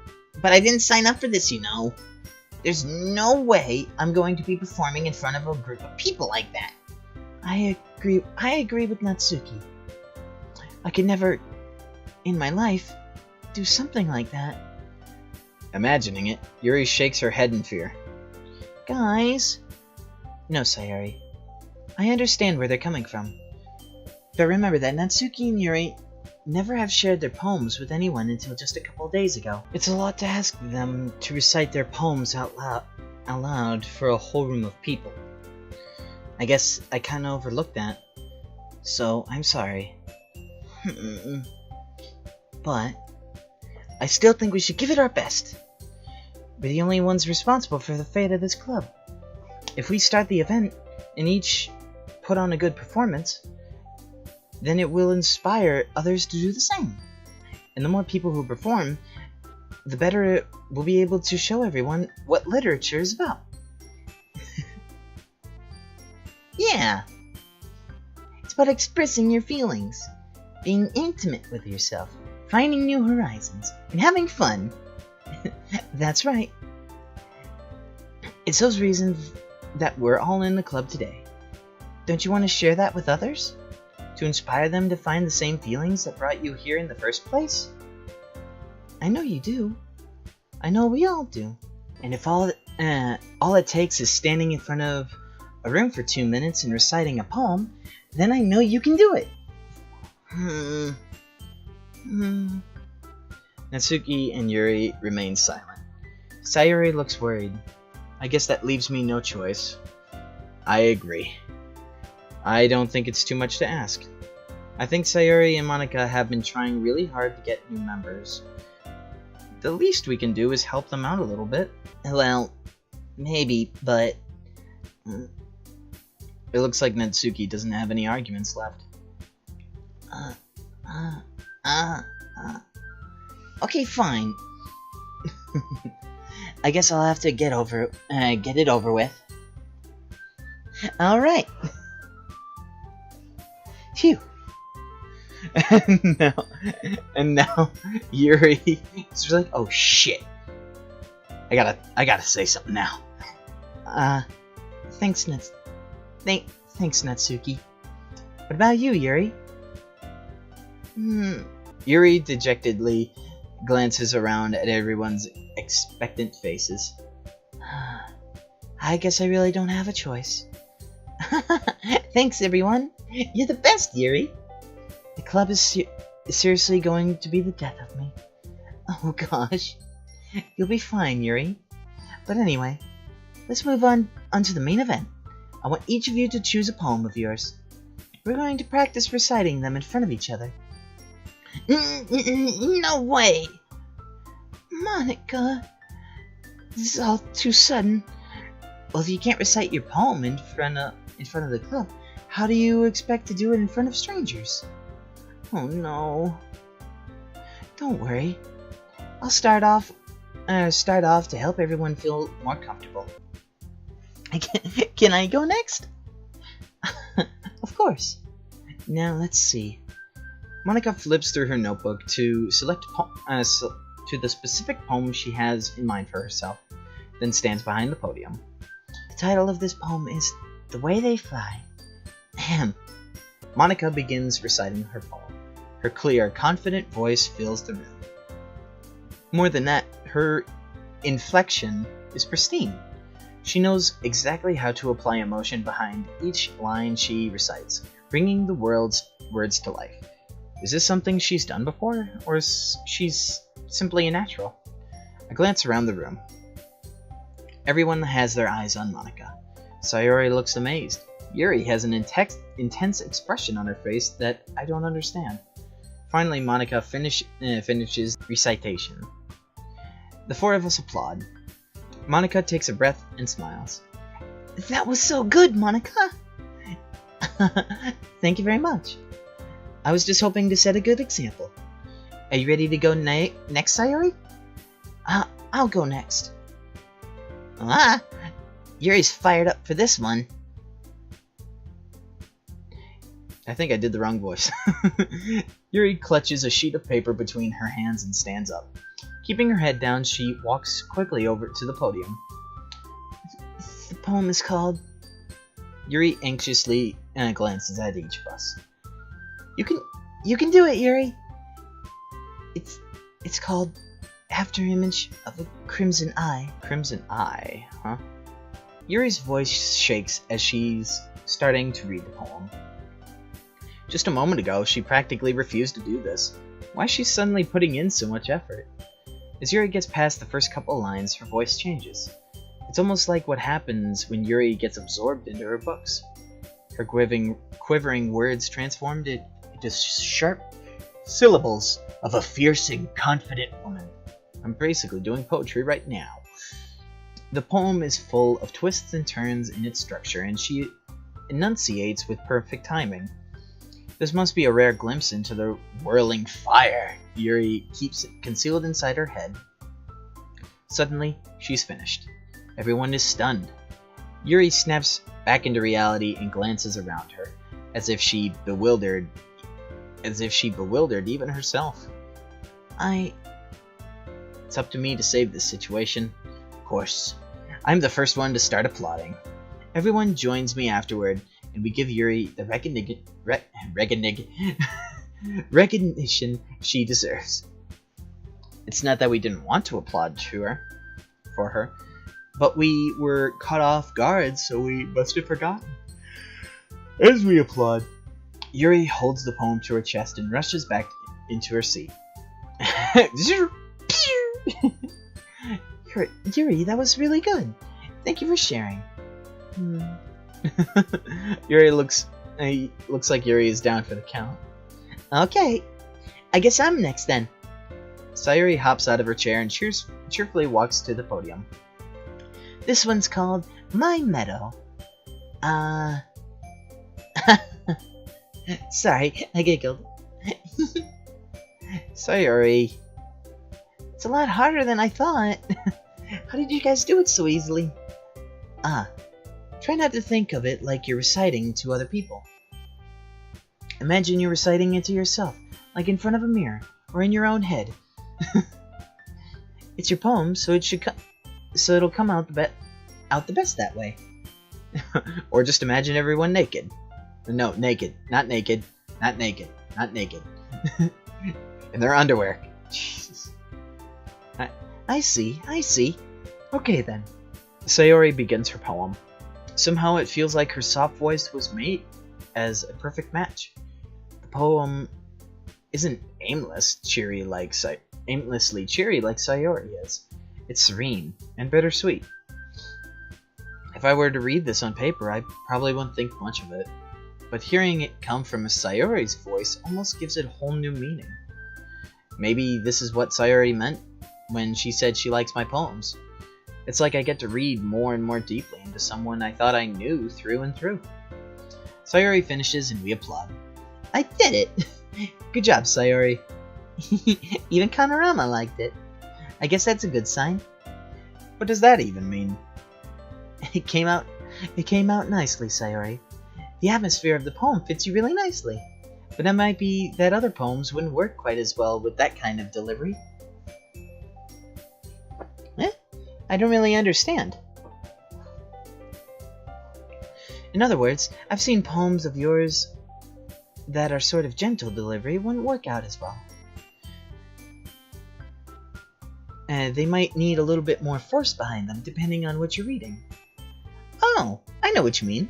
but I didn't sign up for this, you know. There's no way I'm going to be performing in front of a group of people like that. I agree with Natsuki. I could never, in my life, do something like that. Imagining it, Yuri shakes her head in fear. Guys... No, Sayori. I understand where they're coming from. But remember that Natsuki and Yuri never have shared their poems with anyone until just a couple days ago. It's a lot to ask them to recite their poems out loud for a whole room of people. I guess I kinda overlooked that. So, I'm sorry. But, I still think we should give it our best. We're the only ones responsible for the fate of this club. If we start the event and each put on a good performance, then it will inspire others to do the same. And the more people who perform, the better we'll be able to show everyone what literature is about. Yeah. It's about expressing your feelings, being intimate with yourself, finding new horizons, and having fun. That's right. It's those reasons that we're all in the club today. Don't you want to share that with others? To inspire them to find the same feelings that brought you here in the first place? I know you do. I know we all do. And if all it takes is standing in front of a room for 2 minutes and reciting a poem, then I know you can do it. Natsuki and Yuri remain silent. Sayori looks worried. I guess that leaves me no choice. I agree. I don't think it's too much to ask. I think Sayori and Monica have been trying really hard to get new members. The least we can do is help them out a little bit. Well, maybe, but... It looks like Natsuki doesn't have any arguments left. Okay, fine. I guess I'll have to get it over with. Alright. Phew. And now Yuri is like, oh shit. I gotta say something now. Thanks Natsuki. What about you, Yuri? Yuri dejectedly glances around at everyone's expectant faces. I guess I really don't have a choice. Thanks, everyone. You're the best, Yuri. The club is seriously going to be the death of me. Oh, gosh. You'll be fine, Yuri. But anyway, let's move on to the main event. I want each of you to choose a poem of yours. We're going to practice reciting them in front of each other. No way! Monica, this is all too sudden. Well, if you can't recite your poem in front of the club, how do you expect to do it in front of strangers? Oh no. Don't worry. I'll start off to help everyone feel more comfortable. Can I go next? Of course. Now let's see. Monica flips through her notebook to select to the specific poem she has in mind for herself, then stands behind the podium. The title of this poem is The Way They Fly. Ahem. Monica begins reciting her poem. Her clear, confident voice fills the room. More than that, her inflection is pristine. She knows exactly how to apply emotion behind each line she recites, bringing the words to life. Is this something she's done before, or is she's simply a natural? I glance around the room. Everyone has their eyes on Monica. Sayori looks amazed. Yuri has an intense expression on her face that I don't understand. Finally, Monica finishes recitation. The four of us applaud. Monica takes a breath and smiles. That was so good, Monica! Thank you very much. I was just hoping to set a good example. Are you ready to go next, Sayori? I'll go next. Yuri's fired up for this one. I think I did the wrong voice. Yuri clutches a sheet of paper between her hands and stands up. Keeping her head down, she walks quickly over to the podium. The poem is called... Yuri anxiously glances at each of us. You can do it, Yuri. It's called After Image of a Crimson Eye. Crimson Eye, huh? Yuri's voice shakes as she's starting to read the poem. Just a moment ago, she practically refused to do this. Why is she suddenly putting in so much effort? As Yuri gets past the first couple lines, her voice changes. It's almost like what happens when Yuri gets absorbed into her books. Her quivering words transformed it into sharp syllables of a fierce and confident woman. I'm basically doing poetry right now. The poem is full of twists and turns in its structure, and she enunciates with perfect timing. This must be a rare glimpse into the whirling fire Yuri keeps concealed inside her head. Suddenly, she's finished. Everyone is stunned. Yuri snaps back into reality and glances around her, as if she bewildered even herself. It's up to me to save this situation. Of course, I'm the first one to start applauding. Everyone joins me afterward, and we give Yuri the recognition she deserves. It's not that we didn't want to applaud for her, but we were caught off guard, so we must have forgotten. As we applaud, Yuri holds the poem to her chest and rushes back into her seat. Yuri, that was really good. Thank you for sharing. Yuri looks like Yuri is down for the count. Okay, I guess I'm next then. Sayori hops out of her chair and cheerfully walks to the podium. This one's called My Meadow. Sorry, I giggled. Sayori. It's a lot harder than I thought. How did you guys do it so easily? Try not to think of it like you're reciting to other people. Imagine you're reciting it to yourself, like in front of a mirror, or in your own head. It's your poem, so it'll come out the best that way. Or just imagine everyone naked. No, naked. Not naked. Not naked. Not naked. In their underwear. Jesus. I see. Okay then. Sayori begins her poem. Somehow it feels like her soft voice was made as a perfect match. The poem isn't aimlessly cheery like Sayori is. It's serene and bittersweet. If I were to read this on paper, I probably wouldn't think much of it. But hearing it come from Sayori's voice almost gives it a whole new meaning. Maybe this is what Sayori meant when she said she likes my poems. It's like I get to read more and more deeply into someone I thought I knew through and through. Sayori finishes and we applaud. I did it! Good job, Sayori. Even Connorama liked it. I guess that's a good sign. What does that even mean? It came out nicely, Sayori. The atmosphere of the poem fits you really nicely. But it might be that other poems wouldn't work quite as well with that kind of delivery. I don't really understand. In other words, I've seen poems of yours that are sort of gentle delivery wouldn't work out as well. They might need a little bit more force behind them, depending on what you're reading. Oh, I know what you mean.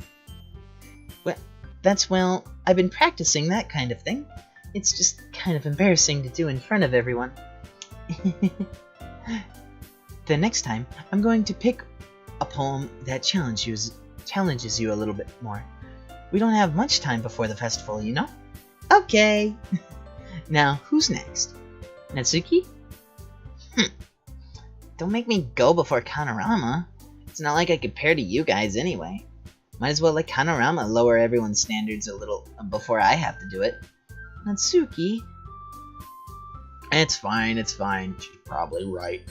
Well, I've been practicing that kind of thing. It's just kind of embarrassing to do in front of everyone. The next time, I'm going to pick a poem that challenges you a little bit more. We don't have much time before the festival, you know? Okay. Now, who's next? Natsuki? Don't make me go before Connorama. It's not like I compare to you guys anyway. Might as well let Connorama lower everyone's standards a little before I have to do it. Natsuki? It's fine. She's probably right.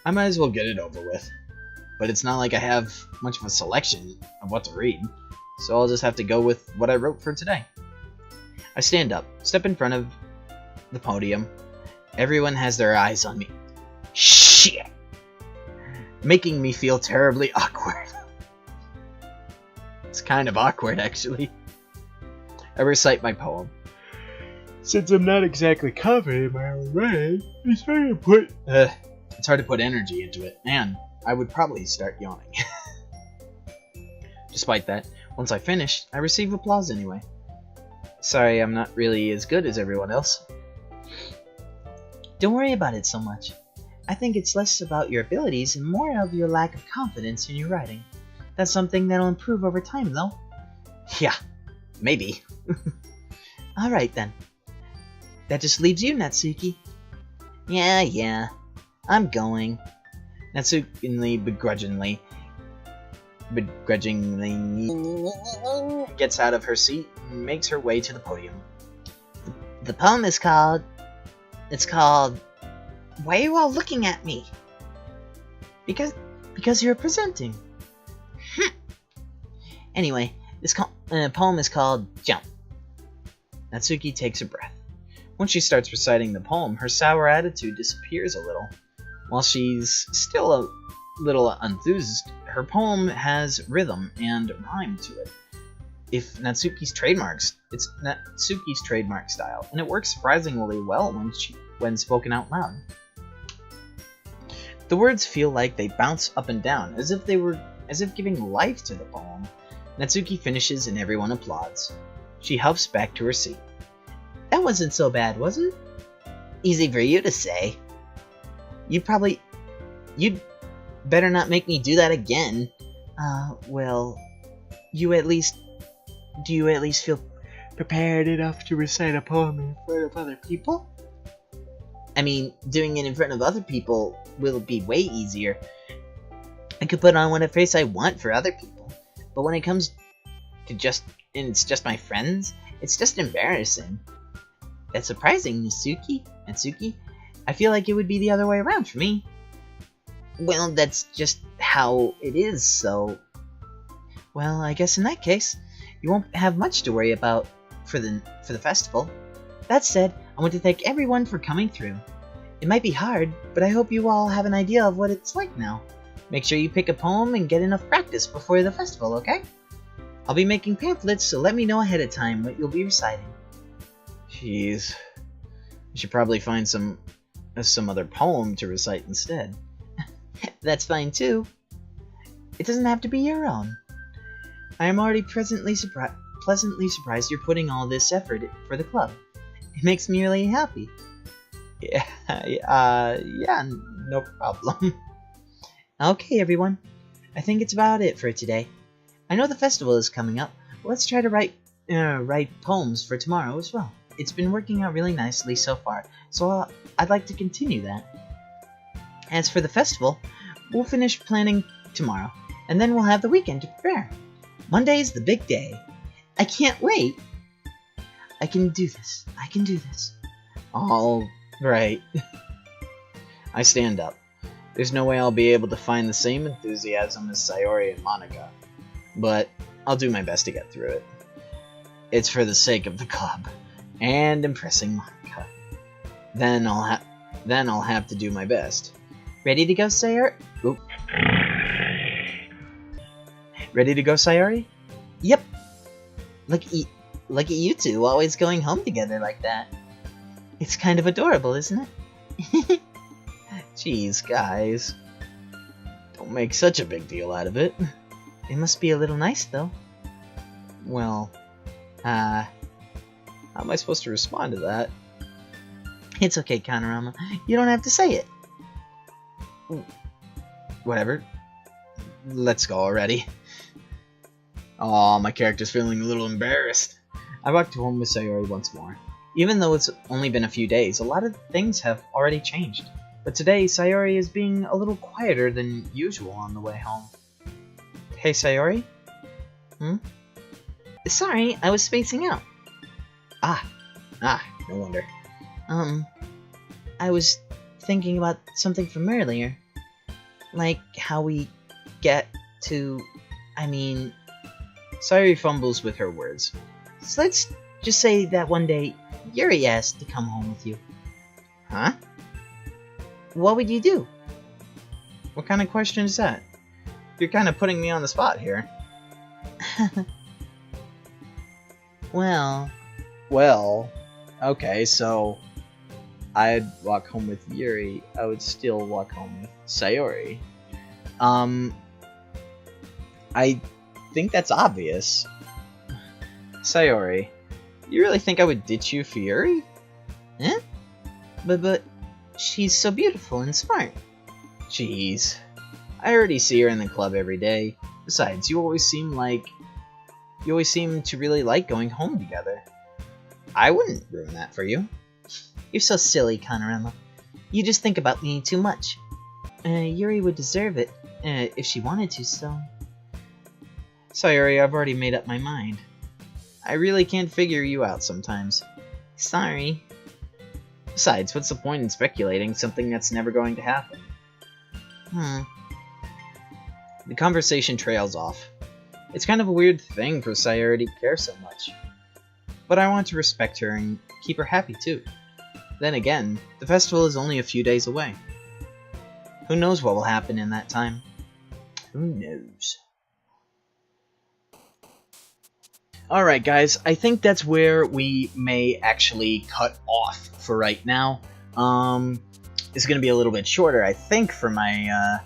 I might as well get it over with. But it's not like I have much of a selection of what to read, so I'll just have to go with what I wrote for today. I stand up, step in front of the podium. Everyone has their eyes on me. Shit! Making me feel terribly awkward. It's kind of awkward, actually. I recite my poem. Since I'm not exactly confident in my own writing, it's hard to put energy into it, and I would probably start yawning. Despite that, once I finish, I receive applause anyway. Sorry, I'm not really as good as everyone else. Don't worry about it so much. I think it's less about your abilities and more of your lack of confidence in your writing. That's something that'll improve over time, though. Yeah, maybe. Alright then. That just leaves you, Natsuki. Yeah. I'm going. Natsuki begrudgingly gets out of her seat and makes her way to the podium. The poem is called... Why are you all looking at me? Because you're presenting. Anyway, this poem is called Jump. Natsuki takes a breath. Once she starts reciting the poem, her sour attitude disappears a little. While she's still a little enthused, her poem has rhythm and rhyme to it. It's Natsuki's trademark style, and it works surprisingly well when spoken out loud. The words feel like they bounce up and down, as if giving life to the poem. Natsuki finishes and everyone applauds. She huffs back to her seat. That wasn't so bad, was it? Easy for you to say. You'd better not make me do that again. Well, do you at least feel prepared enough to recite a poem in front of other people? I mean, doing it in front of other people will be way easier. I could put on whatever face I want for other people, but when it comes to it's just my friends, it's just embarrassing. That's surprising, Natsuki. I feel like it would be the other way around for me. Well, that's just how it is, so... Well, I guess in that case, you won't have much to worry about for the festival. That said, I want to thank everyone for coming through. It might be hard, but I hope you all have an idea of what it's like now. Make sure you pick a poem and get enough practice before the festival, okay? I'll be making pamphlets, so let me know ahead of time what you'll be reciting. Jeez. We should probably find some other poem to recite instead. That's fine too. It doesn't have to be your own. I am already pleasantly surprised you're putting all this effort for the club. It makes me really happy. Yeah, no problem. Okay, everyone. I think it's about it for today. I know the festival is coming up. Let's try to write poems for tomorrow as well. It's been working out really nicely so far, so I'd like to continue that. As for the festival, We'll finish planning tomorrow, and then we'll have the weekend to prepare. Monday's the big day. I can't wait. I can do this. I can do this. All right. I stand up. There's no way I'll be able to find the same enthusiasm as Sayori and Monica, but I'll do my best to get through it. It's for the sake of the club and impressing Monica. Then I'll have to do my best. Ready to go, Sayori? Oop. Ready to go, Sayori? Yep. Look at you two always going home together like that. It's kind of adorable, isn't it? Jeez, guys. Don't make such a big deal out of it. It must be a little nice, though. Well, how am I supposed to respond to that? It's okay, Connorama. You don't have to say it. Whatever. Let's go already. Aw, my character's feeling a little embarrassed. I walked home with Sayori once more. Even though it's only been a few days, a lot of things have already changed. But today, Sayori is being a little quieter than usual on the way home. Hey, Sayori? Sorry, I was spacing out. No wonder. I was thinking about something from earlier. Like how we get to... Sayori fumbles with her words. So let's just say that one day, Yuri asked to come home with you. Huh? What would you do? What kind of question is that? You're kind of putting me on the spot here. Well, okay, so I'd walk home with Yuri. I would still walk home with Sayori. I think that's obvious. Sayori, you really think I would ditch you for Yuri? Eh? But she's so beautiful and smart. Jeez. I already see her in the club every day. Besides, you always seem to really like going home together. I wouldn't ruin that for you. You're so silly, Connorama. You just think about me too much. Yuri would deserve it, if she wanted to, so... Sayori, I've already made up my mind. I really can't figure you out sometimes. Sorry. Besides, what's the point in speculating something that's never going to happen? The conversation trails off. It's kind of a weird thing for Sayori to care so much. But I want to respect her and keep her happy too. Then again, the festival is only a few days away. Who knows what will happen in that time? Who knows? Alright guys, I think that's where we may actually cut off for right now. It's going to be a little bit shorter, I think, for my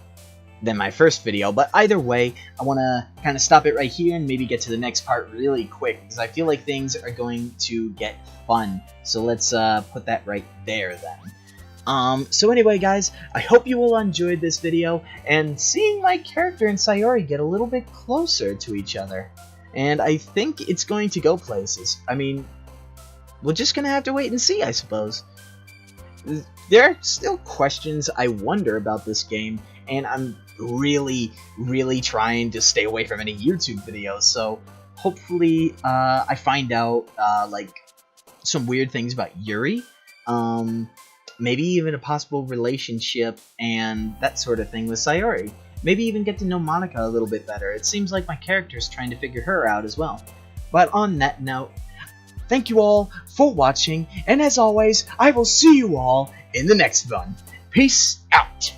than my first video, but either way, I want to kind of stop it right here and maybe get to the next part really quick, because I feel like things are going to get fun. So let's put that right there then. So anyway guys, I hope you all enjoyed this video, and seeing my character and Sayori get a little bit closer to each other. And I think it's going to go places. I mean, we're just going to have to wait and see, I suppose. There are still questions I wonder about this game, and I'm really trying to stay away from any YouTube videos, so hopefully I find out like some weird things about Yuri, maybe even a possible relationship and that sort of thing with Sayori. Maybe even get to know Monica a little bit better. It seems like my character's trying to figure her out as well. But on that note, thank you all for watching, and as always, I will see you all in the next one. Peace out!